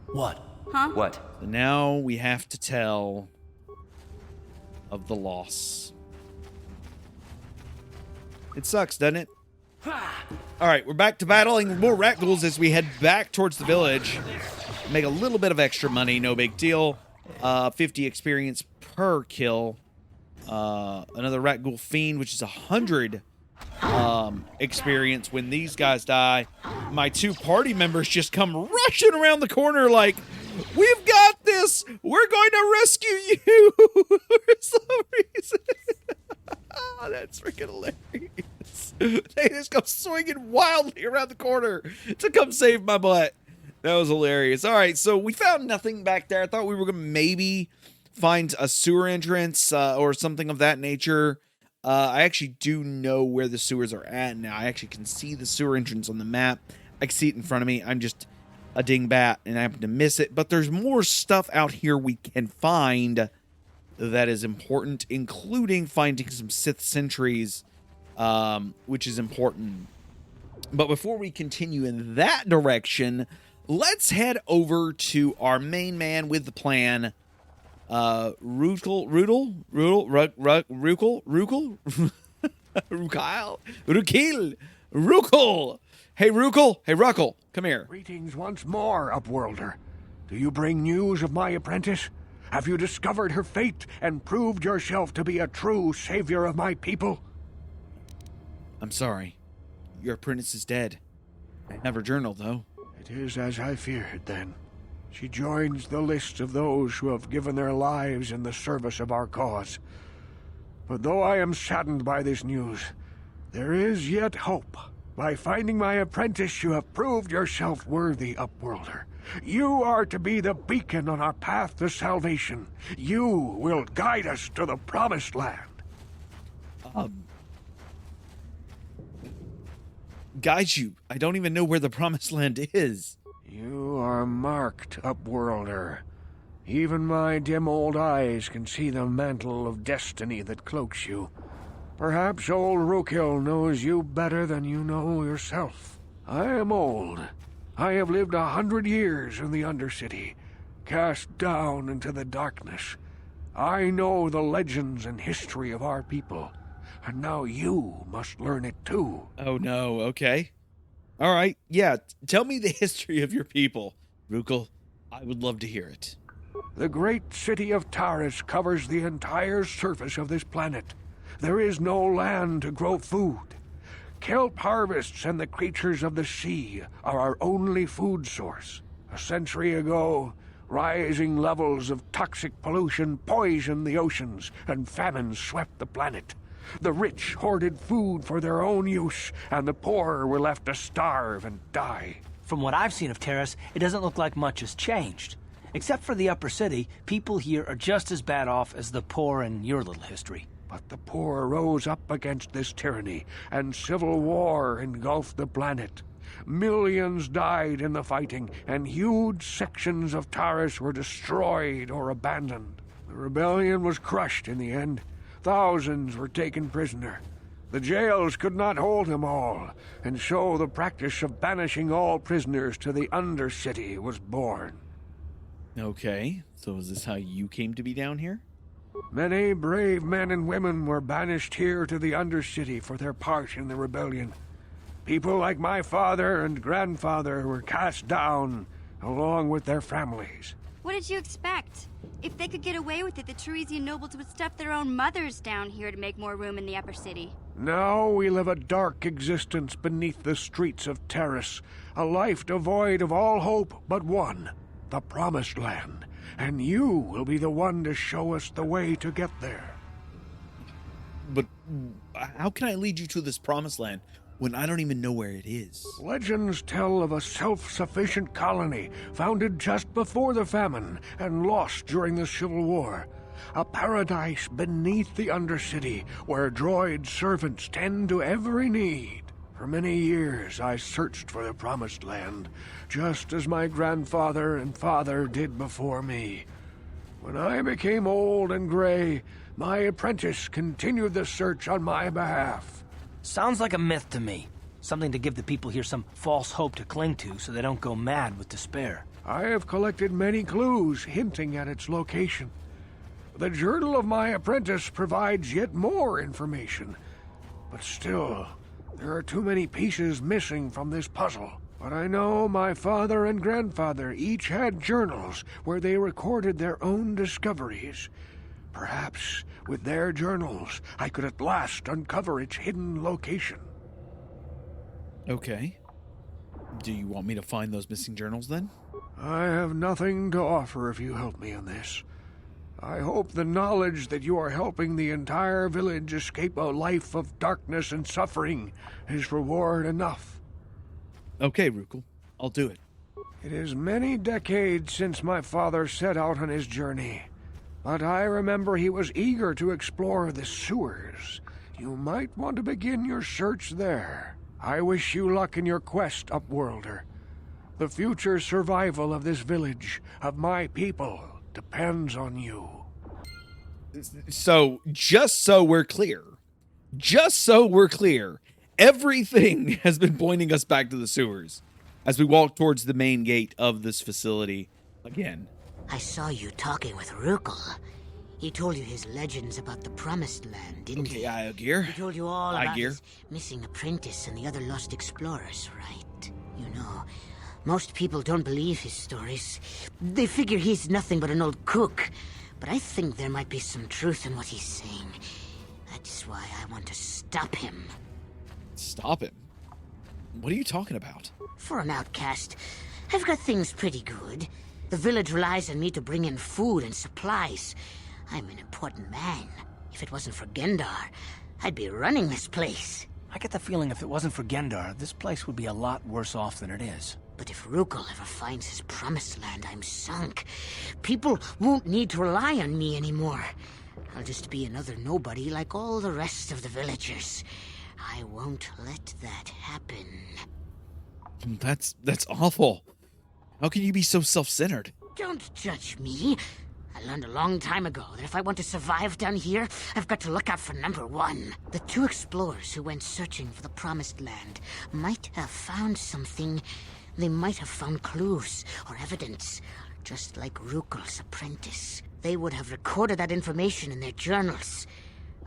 S16: What?
S12: Huh?
S16: What?
S1: So now we have to tell of the loss. It sucks, doesn't it? All right, we're back to battling more rat ghouls as we head back towards the village. Make a little bit of extra money, no big deal. 50 experience per kill. Another rat ghoul fiend, which is 100 experience when these guys die. My 2 party members just come rushing around the corner like, we've got this! We're going to rescue you! For some reason. Oh, that's freaking hilarious. They just come swinging wildly around the corner to come save my butt. That was hilarious. All right, so we found nothing back there. I thought we were going to maybe find a sewer entrance or something of that nature. I actually do know where the sewers are at now. I actually can see the sewer entrance on the map. I can see it in front of me. I'm just a dingbat and I happen to miss it. But there's more stuff out here we can find that is important, including finding some Sith sentries, which is important. But before we continue in that direction, let's head over to our main man with the plan, Rukil. Hey, Rukil, come here.
S9: Greetings once more, Upworlder. Do you bring news of my apprentice? Have you discovered her fate and proved yourself to be a true savior of my people?
S1: I'm sorry. Your apprentice is dead. Never journaled, though.
S9: It is as I feared, then. She joins the list of those who have given their lives in the service of our cause. But though I am saddened by this news, there is yet hope. By finding my apprentice, you have proved yourself worthy, Upworlder. You are to be the beacon on our path to salvation. You will guide us to the promised land.
S1: Guide you? I don't even know where the promised land is.
S9: You are marked, Upworlder. Even my dim old eyes can see the mantle of destiny that cloaks you. Perhaps old Rukil knows you better than you know yourself. I am old. I have lived 100 years in the Undercity, cast down into the darkness. I know the legends and history of our people, and now you must learn it too.
S1: Oh no, okay. All right, yeah, tell me the history of your people, Rukil. I would love to hear it.
S9: The great city of Taris covers the entire surface of this planet. There is no land to grow food. Kelp harvests and the creatures of the sea are our only food source. A century ago, rising levels of toxic pollution poisoned the oceans, and famine swept the planet. The rich hoarded food for their own use, and the poor were left to starve and die.
S2: From what I've seen of Taris, it doesn't look like much has changed. Except for the upper city, people here are just as bad off as the poor in your little history.
S9: But the poor rose up against this tyranny, and civil war engulfed the planet. Millions died in the fighting, and huge sections of Taris were destroyed or abandoned. The rebellion was crushed in the end. Thousands were taken prisoner. The jails could not hold them all, and so the practice of banishing all prisoners to the undercity was born.
S1: Okay, so is this how you came to be down here?
S9: Many brave men and women were banished here to the undercity for their part in the rebellion. People like my father and grandfather were cast down, along with their families.
S12: What did you expect? If they could get away with it, the Tarisian nobles would stuff their own mothers down here to make more room in the upper city.
S9: Now we live a dark existence beneath the streets of Taris, a life devoid of all hope but one, the Promised Land. And you will be the one to show us the way to get there.
S1: But how can I lead you to this Promised Land when I don't even know where it is?
S9: Legends tell of a self-sufficient colony founded just before the famine and lost during the Civil War. A paradise beneath the Undercity where droid servants tend to every need. For many years I searched for the Promised Land, just as my grandfather and father did before me. When I became old and gray, my apprentice continued the search on my behalf.
S2: Sounds like a myth to me. Something to give the people here some false hope to cling to so they don't go mad with despair.
S9: I have collected many clues hinting at its location. The journal of my apprentice provides yet more information. But still, there are too many pieces missing from this puzzle. But I know my father and grandfather each had journals where they recorded their own discoveries. Perhaps with their journals, I could at last uncover its hidden location.
S1: Okay. Do you want me to find those missing journals then?
S9: I have nothing to offer if you help me in this. I hope the knowledge that you are helping the entire village escape a life of darkness and suffering is reward enough.
S1: Okay, Rukul. I'll do it.
S9: It is many decades since my father set out on his journey, but I remember he was eager to explore the sewers. You might want to begin your search there. I wish you luck in your quest, Upworlder. The future survival of this village, of my people, depends on you.
S1: So, just so we're clear, everything has been pointing us back to the sewers as we walk towards the main gate of this facility again.
S5: I saw you talking with Rukul. He told you his legends about the Promised Land, didn't he?
S1: Okay, Gear.
S5: He told you all about his missing apprentice and the other lost explorers, right? You know, most people don't believe his stories. They figure he's nothing but an old cook. But I think there might be some truth in what he's saying. That's why I want to stop him.
S1: Stop him? What are you talking about?
S5: For an outcast, I've got things pretty good. The village relies on me to bring in food and supplies. I'm an important man. If it wasn't for Gendar, I'd be running this place.
S2: I get the feeling if it wasn't for Gendar, this place would be a lot worse off than it is.
S5: But if Rukul ever finds his Promised Land, I'm sunk. People won't need to rely on me anymore. I'll just be another nobody like all the rest of the villagers. I won't let that happen.
S1: That's awful. How can you be so self-centered?
S5: Don't judge me. I learned a long time ago that if I want to survive down here, I've got to look out for number one. The two explorers who went searching for the Promised Land might have found something. They might have found clues or evidence, just like Rukul's apprentice. They would have recorded that information in their journals.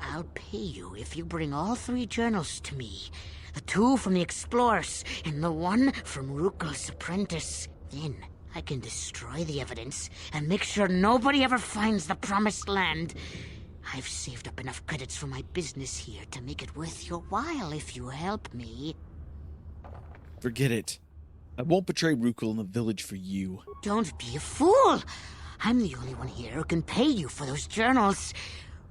S5: I'll pay you if you bring all 3 journals to me. The 2 from the explorers and the 1 from Rukul's apprentice. Then I can destroy the evidence and make sure nobody ever finds the Promised Land. I've saved up enough credits for my business here to make it worth your while if you help me.
S1: Forget it. I won't betray Rukul in the village for you.
S5: Don't be a fool! I'm the only one here who can pay you for those journals.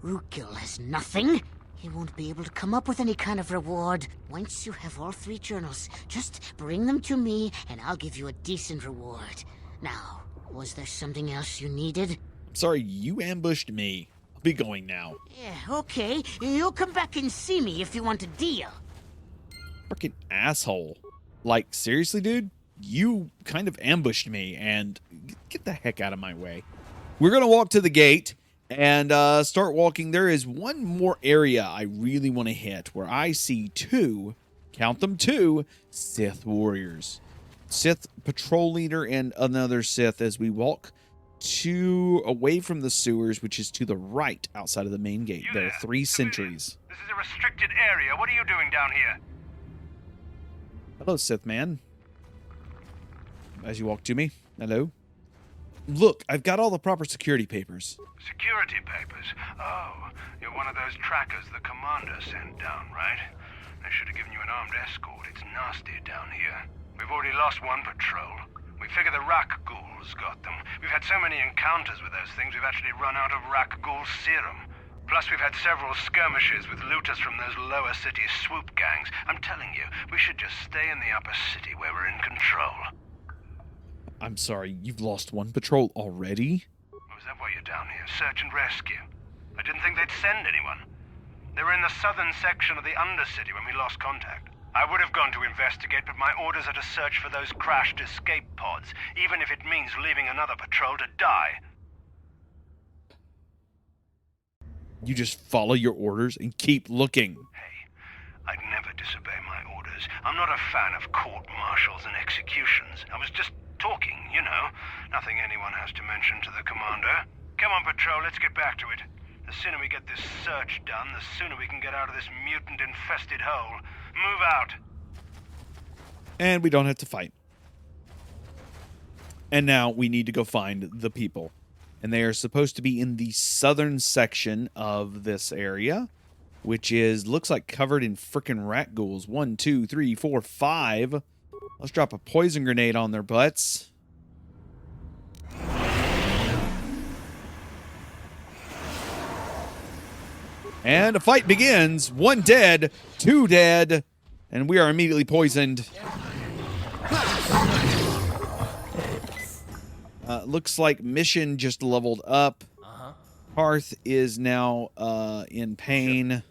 S5: Rukul has nothing. He won't be able to come up with any kind of reward. Once you have all 3 journals, just bring them to me and I'll give you a decent reward. Now, Was there something else you needed?
S1: I'm sorry, you ambushed me. I'll be going now.
S5: Yeah, okay. You'll come back and see me if you want a deal.
S1: Freaking asshole. Like, seriously, dude? You kind of ambushed me, and get the heck out of my way. We're going to walk to the gate and start walking. There is one more area I really want to hit where I see two, count them two, Sith warriors. Sith patrol leader and another Sith as we walk away from the sewers, which is to the right outside of the main gate. There are 3 sentries.
S3: This is a restricted area. What are you doing down here?
S1: Hello, Sith man. As you walk to me. Hello. Look, I've got all the proper security papers.
S3: Security papers? Oh, you're one of those trackers the commander sent down, right? They should have given you an armed escort. It's nasty down here. We've already lost one patrol. We figure the Rak ghouls got them. We've had so many encounters with those things, we've actually run out of Rak ghoul serum. Plus, we've had several skirmishes with looters from those lower city swoop gangs. I'm telling you, we should just stay in the upper city where we're in control.
S1: I'm sorry, you've lost one patrol already?
S3: Oh, is that why you're down here? Search and rescue? I didn't think they'd send anyone. They were in the southern section of the undercity when we lost contact. I would have gone to investigate, but my orders are to search for those crashed escape pods, even if it means leaving another patrol to die.
S1: You just follow your orders and keep looking.
S3: Hey, I'd never disobey my orders. I'm not a fan of court-martials and executions. I was just talking, you know. Nothing anyone has to mention to the commander. Come on, patrol, let's get back to it. The sooner we get this search done, the sooner we can get out of this mutant-infested hole. Move out.
S1: And we don't have to fight. And now we need to go find the people. And they are supposed to be in the southern section of this area, which looks like covered in frickin' rat ghouls. 1, 2, 3, 4, 5. Let's drop a poison grenade on their butts. And a fight begins. 1 dead, 2 dead, and we are immediately poisoned. Looks like Mission just leveled up. Hearth is now in pain.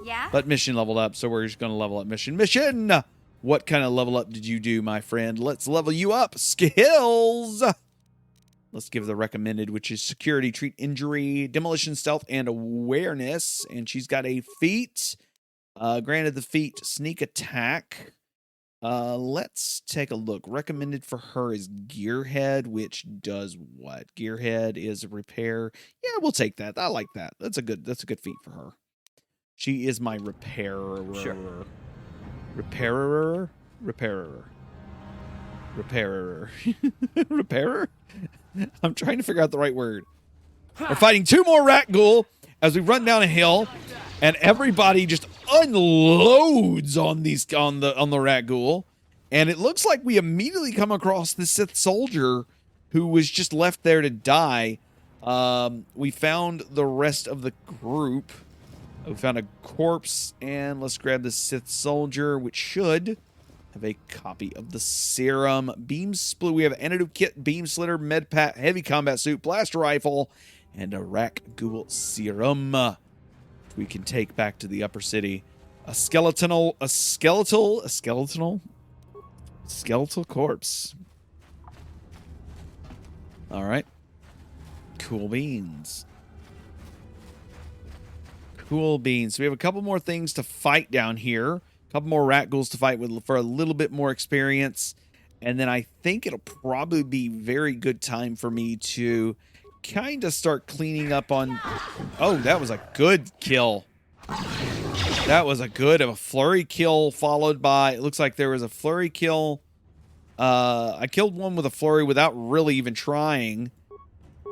S12: Yeah?
S1: But Mission leveled up, so we're just going to level up Mission. Mission! What kind of level up did you do, my friend? Let's level you up. Skills! Let's give the recommended, which is Security, Treat Injury, Demolition, Stealth, and Awareness. And she's got a feat. Granted the feat, Sneak Attack. Let's take a look. Recommended for her is Gearhead, which does what? Gearhead is a repair. Yeah, we'll take that. I like that. That's a good feat for her. She is my repairer.
S2: Sure.
S1: Repairer? Repairer? I'm trying to figure out the right word. We're fighting 2 more rat ghoul as we run down a hill, and everybody just unloads on the rat ghoul. And it looks like we immediately come across the Sith soldier who was just left there to die. We found the rest of the group. We found a corpse, and let's grab the Sith soldier, which should have a copy of the serum. Beam split. We have an antidote kit, beam slitter, med pack, heavy combat suit, blaster rifle, and a rak ghoul serum, which we can take back to the upper city. A skeletal corpse. All right. Cool beans. Cool beans. So we have a couple more things to fight down here. A couple more rat ghouls to fight with for a little bit more experience. And then I think it'll probably be very good time for me to kind of start cleaning up on... Oh, that was a good kill. That was a flurry kill followed by... It looks like there was a flurry kill. I killed one with a flurry without really even trying.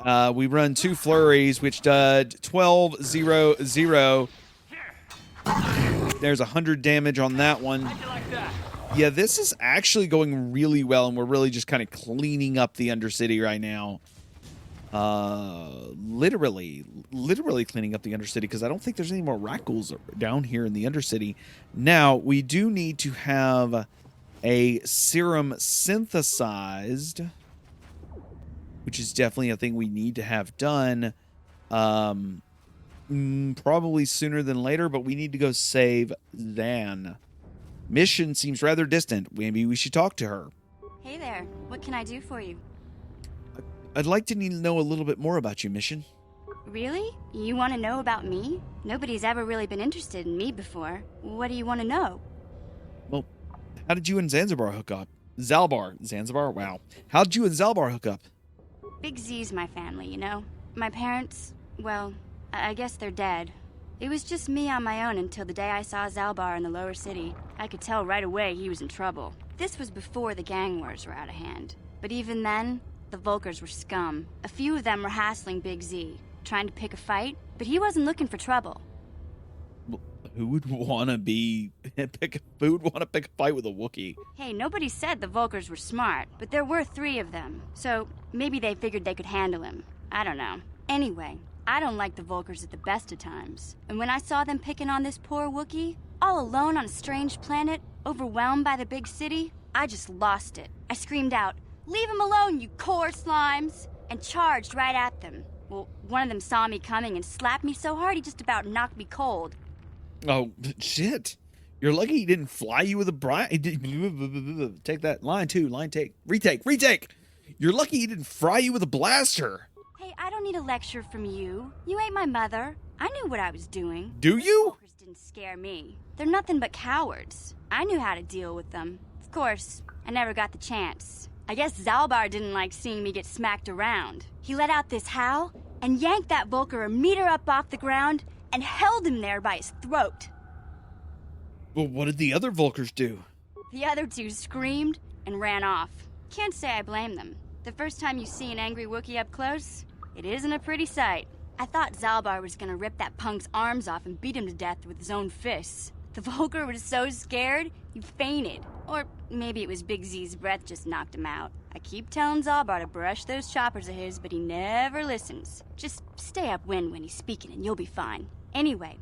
S1: We run 2 flurries, which did 12, 0, 0. There's 100 damage on that one. Yeah, this is actually going really well, and we're really just kind of cleaning up the Undercity right now. Literally cleaning up the Undercity, because I don't think there's any more rat ghouls down here in the Undercity. Now, we do need to have a serum synthesized. which is definitely a thing we need to have done. Probably sooner than later, but we need to go save Zan. Mission seems rather distant. Maybe we should talk to her.
S12: Hey there. What can I do for you?
S1: I'd like to know a little bit more about you, Mission.
S12: Really? You want to know about me? Nobody's ever really been interested in me before. What do you want to know?
S1: Well, how did you and Zanzibar hook up? Zanzibar? Wow. How did you and Zalbar hook up?
S12: Big Z's my family, you know? My parents, well, I guess they're dead. It was just me on my own until the day I saw Zalbar in the lower city. I could tell right away he was in trouble. This was before the gang wars were out of hand. But even then, the Volkers were scum. A few of them were hassling Big Z, trying to pick a fight, but he wasn't looking for trouble.
S1: Who would want to pick a fight with a Wookiee?
S12: Hey, nobody said the Volkers were smart, but there were 3 of them, so maybe they figured they could handle him. I don't know. Anyway, I don't like the Volkers at the best of times. And when I saw them picking on this poor Wookiee, all alone on a strange planet, overwhelmed by the big city, I just lost it. I screamed out, "Leave him alone, you core slimes!" and charged right at them. Well, one of them saw me coming and slapped me so hard he just about knocked me cold.
S1: Oh, shit. You're lucky he didn't fly you with a Take that. Line 2. Retake. You're lucky he didn't fry you with a blaster.
S12: Hey, I don't need a lecture from you. You ain't my mother. I knew what I was doing.
S1: Do you?
S12: Volkers didn't scare me. They're nothing but cowards. I knew how to deal with them. Of course, I never got the chance. I guess Zalbar didn't like seeing me get smacked around. He let out this howl and yanked that Volker a meter up off the ground and held him there by his throat.
S1: Well, what did the other Volkers do?
S12: The other 2 screamed and ran off. Can't say I blame them. The first time you see an angry Wookiee up close, it isn't a pretty sight. I thought Zalbar was gonna rip that punk's arms off and beat him to death with his own fists. The Volker was so scared, he fainted. Or maybe it was Big Z's breath just knocked him out. I keep telling Zalbar to brush those choppers of his, but he never listens. Just stay upwind when he's speaking and you'll be fine. Anyway,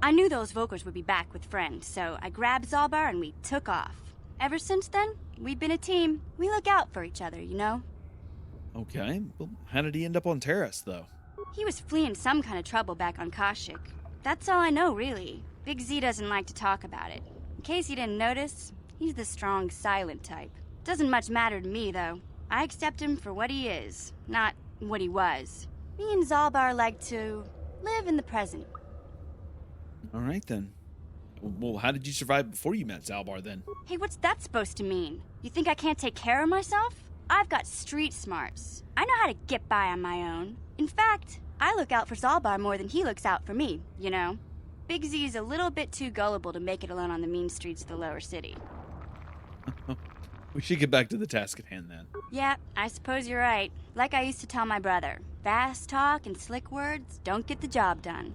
S12: I knew those Volkers would be back with friends, so I grabbed Zalbar and we took off. Ever since then, we've been a team. We look out for each other, you know?
S1: Okay, well, how did he end up on Taris, though?
S12: He was fleeing some kind of trouble back on Kashyyyk. That's all I know, really. Big Z doesn't like to talk about it. In case you didn't notice, he's the strong, silent type. Doesn't much matter to me, though. I accept him for what he is, not what he was. Me and Zalbar like to live in the present.
S1: All right, then. Well, how did you survive before you met Zalbar, then?
S12: Hey, what's that supposed to mean? You think I can't take care of myself? I've got street smarts. I know how to get by on my own. In fact, I look out for Zalbar more than he looks out for me, you know? Big Z is a little bit too gullible to make it alone on the mean streets of the lower city.
S1: We should get back to the task at hand, then.
S12: Yeah, I suppose you're right. Like I used to tell my brother, fast talk and slick words don't get the job done.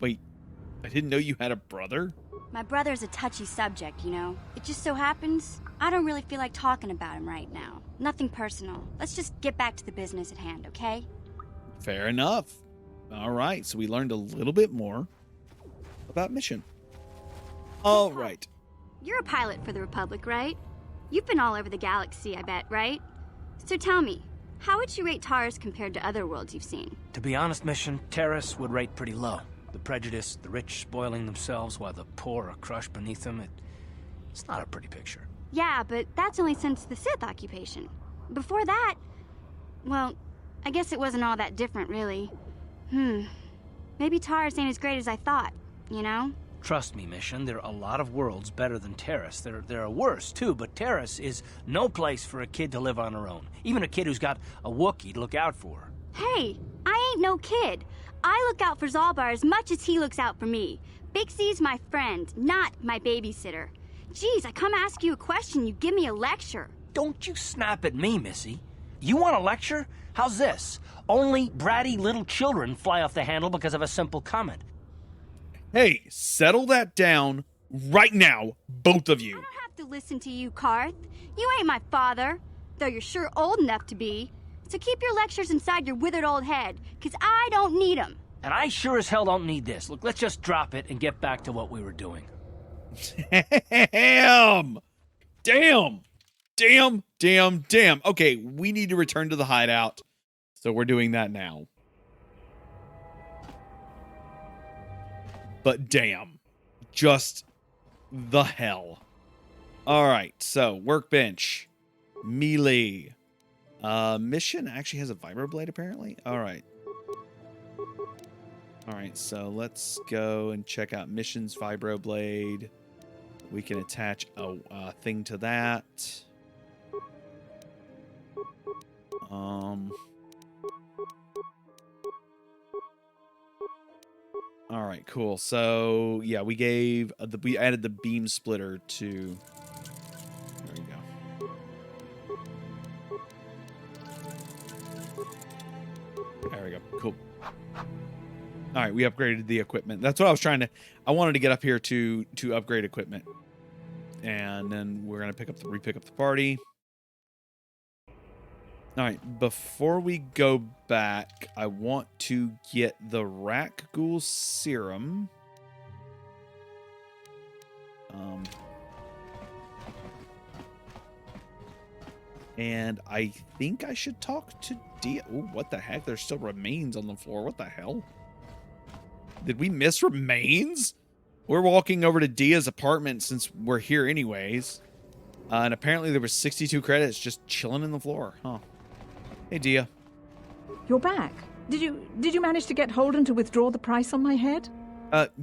S1: Wait, I didn't know you had a brother?
S12: My brother's a touchy subject, you know? It just so happens, I don't really feel like talking about him right now. Nothing personal. Let's just get back to the business at hand, okay?
S1: Fair enough. All right, so we learned a little bit more about Mission. All right.
S12: You're a pilot for the Republic, right? You've been all over the galaxy, I bet, right? So tell me, how would you rate Taris compared to other worlds you've seen?
S2: To be honest, Mission, Taris would rate pretty low. The prejudice, the rich spoiling themselves while the poor are crushed beneath them, it's not a pretty picture.
S12: Yeah, but that's only since the Sith occupation. Before that, well, I guess it wasn't all that different, really. Maybe Taris ain't as great as I thought, you know?
S2: Trust me, Mission, there are a lot of worlds better than Taris. There are worse, too, but Taris is no place for a kid to live on her own. Even a kid who's got a Wookiee to look out for.
S12: Hey, I ain't no kid. I look out for Zalbar as much as he looks out for me. Big Z's my friend, not my babysitter. Geez, I come ask you a question, you give me a lecture.
S2: Don't you snap at me, Missy. You want a lecture? How's this? Only bratty little children fly off the handle because of a simple comment.
S1: Hey, settle that down right now, both of you.
S12: I don't have to listen to you, Karth. You ain't my father, though you're sure old enough to be. So keep your lectures inside your withered old head, because I don't need them.
S2: And I sure as hell don't need this. Look, let's just drop it and get back to what we were doing.
S1: Damn! Damn. Okay, we need to return to the hideout. So we're doing that now. But damn. Just the hell. All right, so workbench. Melee. Mission actually has a vibroblade, apparently. All right. All right, so let's go and check out missions vibroblade. We can attach a thing to that. All right, cool. So yeah, we added the beam splitter to. There we go. There we go. Cool. All right, we upgraded the equipment. That's what I was trying to. I wanted to get up here to upgrade equipment, and then we're gonna repick up the party. All right, before we go back, I want to get the Rak Ghoul serum. And I think I should talk to Dia. Oh, what the heck? There's still remains on the floor. What the hell? Did we miss remains? We're walking over to Dia's apartment since we're here anyways. And apparently there was 62 credits just chilling in the floor. Huh. Hey, Dia.
S7: You're back. Did you manage to get Holden to withdraw the price on my head?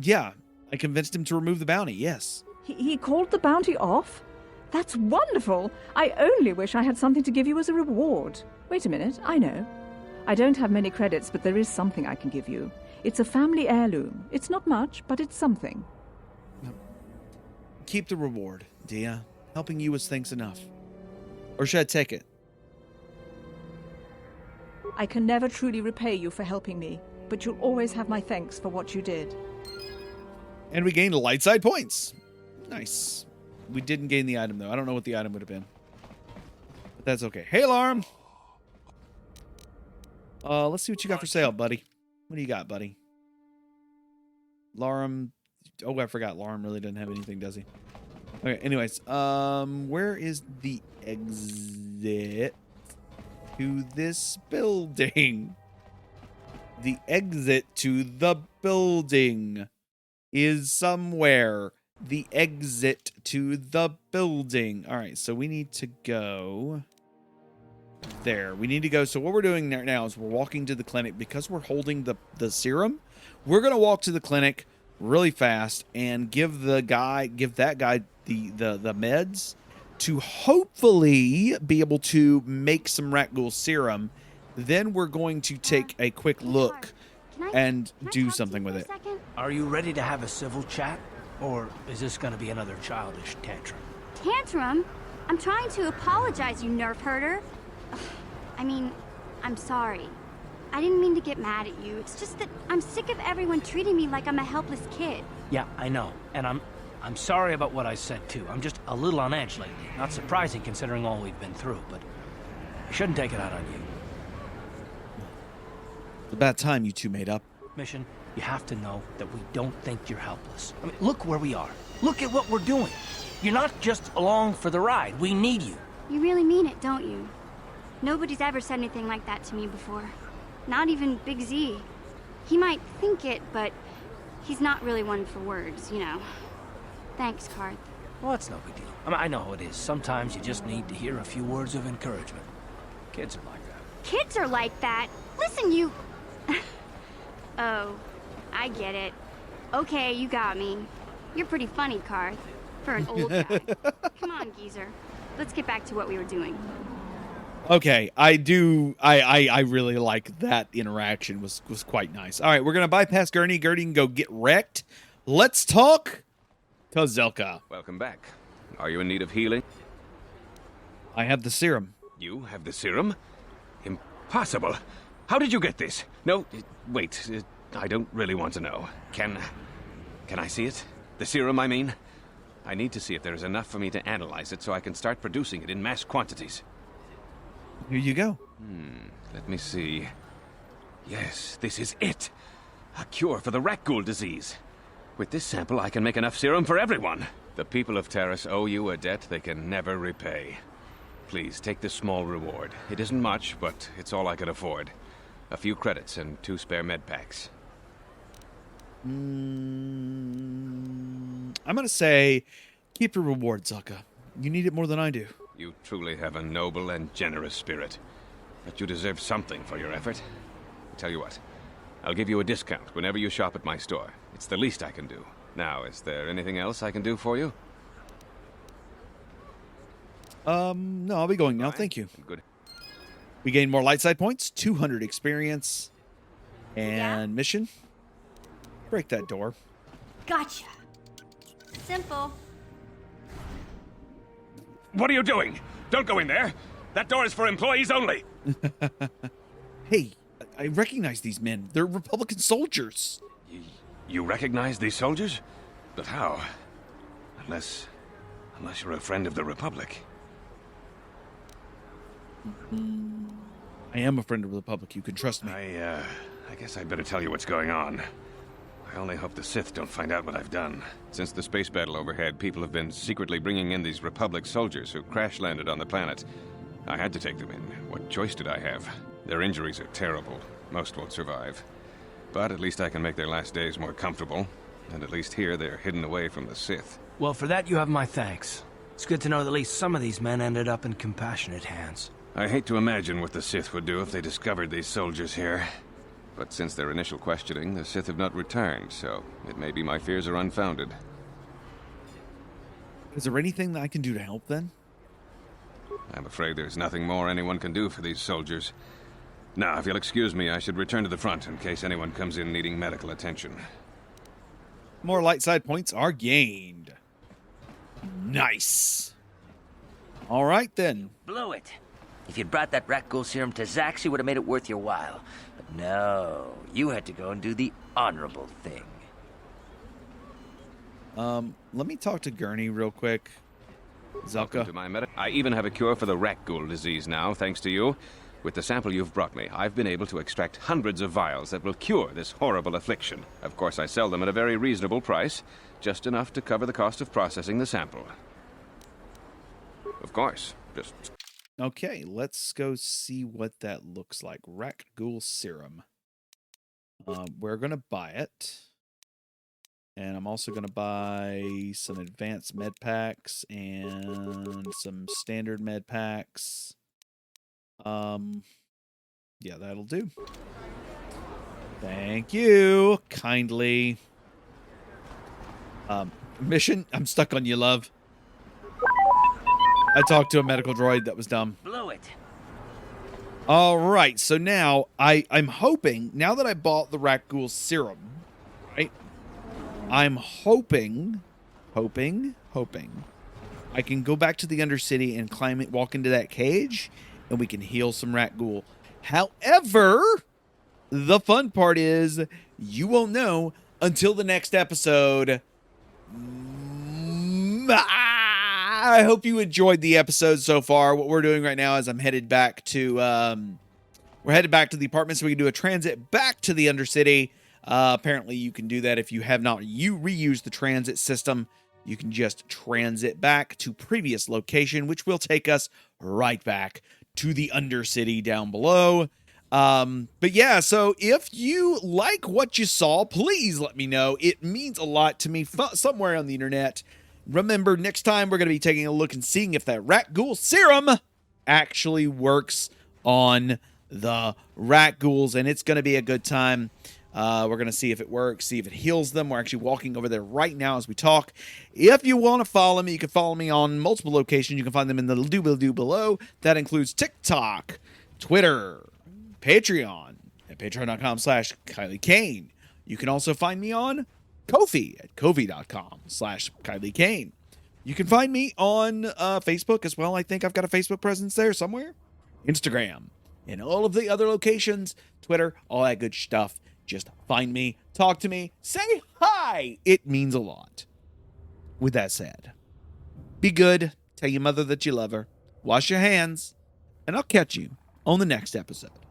S1: Yeah. I convinced him to remove the bounty, yes.
S7: He called the bounty off? That's wonderful. I only wish I had something to give you as a reward. Wait a minute, I know. I don't have many credits, but there is something I can give you. It's a family heirloom. It's not much, but it's something.
S1: Keep the reward, Dia. Helping you is thanks enough. Or should I take it?
S7: I can never truly repay you for helping me, but you'll always have my thanks for what you did.
S1: And we gained light side points. Nice. We didn't gain the item, though. I don't know what the item would have been. But that's okay. Hey, Alarm! Let's see what you got for sale, buddy. What do you got, buddy? Larum. Oh, I forgot. Larum really doesn't have anything, does he? Okay, anyways. Where is the exit to this building? The exit to the building is somewhere. The exit to the building. All right, so we need to go there. We need to go. So what we're doing now is we're walking to the clinic because we're holding the serum. We're going to walk to the clinic really fast and give that guy the meds to hopefully be able to make some Rak Ghoul serum. Then we're going to take a quick look and do something with it.
S2: Are you ready to have a civil chat? Or is this gonna be another childish tantrum?
S12: Tantrum? I'm trying to apologize, you nerf herder. I mean, I'm sorry. I didn't mean to get mad at you. It's just that I'm sick of everyone treating me like I'm a helpless kid.
S2: Yeah, I know. And I'm sorry about what I said too. I'm just a little on edge lately. Not surprising considering all we've been through, but I shouldn't take it out on you.
S1: It's about time you two made up.
S2: Mission, you have to know that we don't think you're helpless. I mean, look where we are. Look at what we're doing. You're not just along for the ride. We need you.
S12: You really mean it, don't you? Nobody's ever said anything like that to me before. Not even Big Z. He might think it, but he's not really one for words, you know. Thanks, Karth.
S2: Well, that's no big deal. I mean, I know how it is. Sometimes you just need to hear a few words of encouragement. Kids are like that.
S12: Kids are like that? Listen, you... Oh, I get it. Okay, you got me. You're pretty funny, Karth, for an old guy. Come on, geezer. Let's get back to what we were doing.
S1: Okay, I really like that interaction. Was quite nice. All right, we're gonna bypass Gurney. Gurney can go get wrecked. Let's talk to Zelka.
S16: Welcome back. Are you in need of healing?
S1: I have the serum.
S16: You have the serum? Impossible. How did you get this? No, wait. I don't really want to know. Can I see it? The serum, I mean? I need to see if there is enough for me to analyze it so I can start producing it in mass quantities.
S1: Here you go.
S16: Let me see. Yes, this is it. A cure for the Rak Ghoul disease. With this sample, I can make enough serum for everyone. The people of Taris owe you a debt they can never repay. Please, take this small reward. It isn't much, but it's all I can afford. A few credits and 2 spare med packs.
S1: I'm gonna say, keep your reward, Zaka. You need it more than I do.
S16: You truly have a noble and generous spirit. But you deserve something for your effort. I tell you what, I'll give you a discount whenever you shop at my store. It's the least I can do. Now, is there anything else I can do for you?
S1: No, I'll be going now. Thank you.
S16: Good.
S1: We gain more light side points, 200 experience, and mission. Break that door.
S12: Gotcha. Simple.
S16: What are you doing? Don't go in there. That door is for employees only.
S1: Hey, I recognize these men. They're Republican soldiers.
S16: You recognize these soldiers? But how? Unless you're a friend of the Republic.
S1: I am a friend of the Republic. You can trust me.
S16: I guess I'd better tell you what's going on. I only hope the Sith don't find out what I've done. Since the space battle overhead, people have been secretly bringing in these Republic soldiers who crash-landed on the planet. I had to take them in. What choice did I have? Their injuries are terrible. Most won't survive. But at least I can make their last days more comfortable. And at least here, they're hidden away from the Sith.
S2: Well, for that you have my thanks. It's good to know that at least some of these men ended up in compassionate hands.
S16: I hate to imagine what the Sith would do if they discovered these soldiers here. But since their initial questioning, the Sith have not returned, so it may be my fears are unfounded.
S1: Is there anything that I can do to help then?
S16: I'm afraid there's nothing more anyone can do for these soldiers. Now, if you'll excuse me, I should return to the front in case anyone comes in needing medical attention.
S1: More light side points are gained. Nice. All right, then.
S17: Blew it. If you'd brought that rat ghoul serum to Zax, you would have made it worth your while. But no, you had to go and do the honorable thing.
S1: Let me talk to Gurney real quick. Zelka.
S16: To my I even have a cure for the rat ghoul disease now, thanks to you. With the sample you've brought me, I've been able to extract hundreds of vials that will cure this horrible affliction. Of course, I sell them at a very reasonable price, just enough to cover the cost of processing the sample. Of course, just...
S1: Okay, let's go see what that looks like. Rat ghoul serum. We're going to buy it. And I'm also going to buy some advanced med packs and some standard med packs. Yeah, that'll do. Thank you kindly. Mission, I'm stuck on you, love. I talked to a medical droid that was dumb.
S17: Blew it.
S1: All right, so now I'm hoping, now that I bought the rat ghoul serum, right? I'm hoping I can go back to the Undercity and climb it, walk into that cage, and we can heal some rat ghoul. However, the fun part is you won't know until the next episode. I hope you enjoyed the episode so far. What we're doing right now is I'm headed back to we're headed back to the apartment so we can do a transit back to the Undercity. Apparently you can do that if you have not reused the transit system. You can just transit back to previous location, which will take us right back to the Undercity down below. But yeah, so if you like what you saw, please let me know. It means a lot to me somewhere on the internet. Remember, next time we're going to be taking a look and seeing if that rat ghoul serum actually works on the rat ghouls, and it's going to be a good time. We're going to see if it works, see if it heals them. We're actually walking over there right now as we talk. If you want to follow me, you can follow me on multiple locations. You can find them in the doobly-doo below. That includes TikTok, Twitter, Patreon, at patreon.com/Kylie Kane. You can also find me on Ko-fi at kofi.com/Kylie Kane. You can find me on Facebook as well. I think I've got a Facebook presence there somewhere. Instagram and all of the other locations, Twitter, all that good stuff. Just find me, talk to me, say hi. It means a lot. With that said, be good. Tell your mother that you love her. Wash your hands. And I'll catch you on the next episode.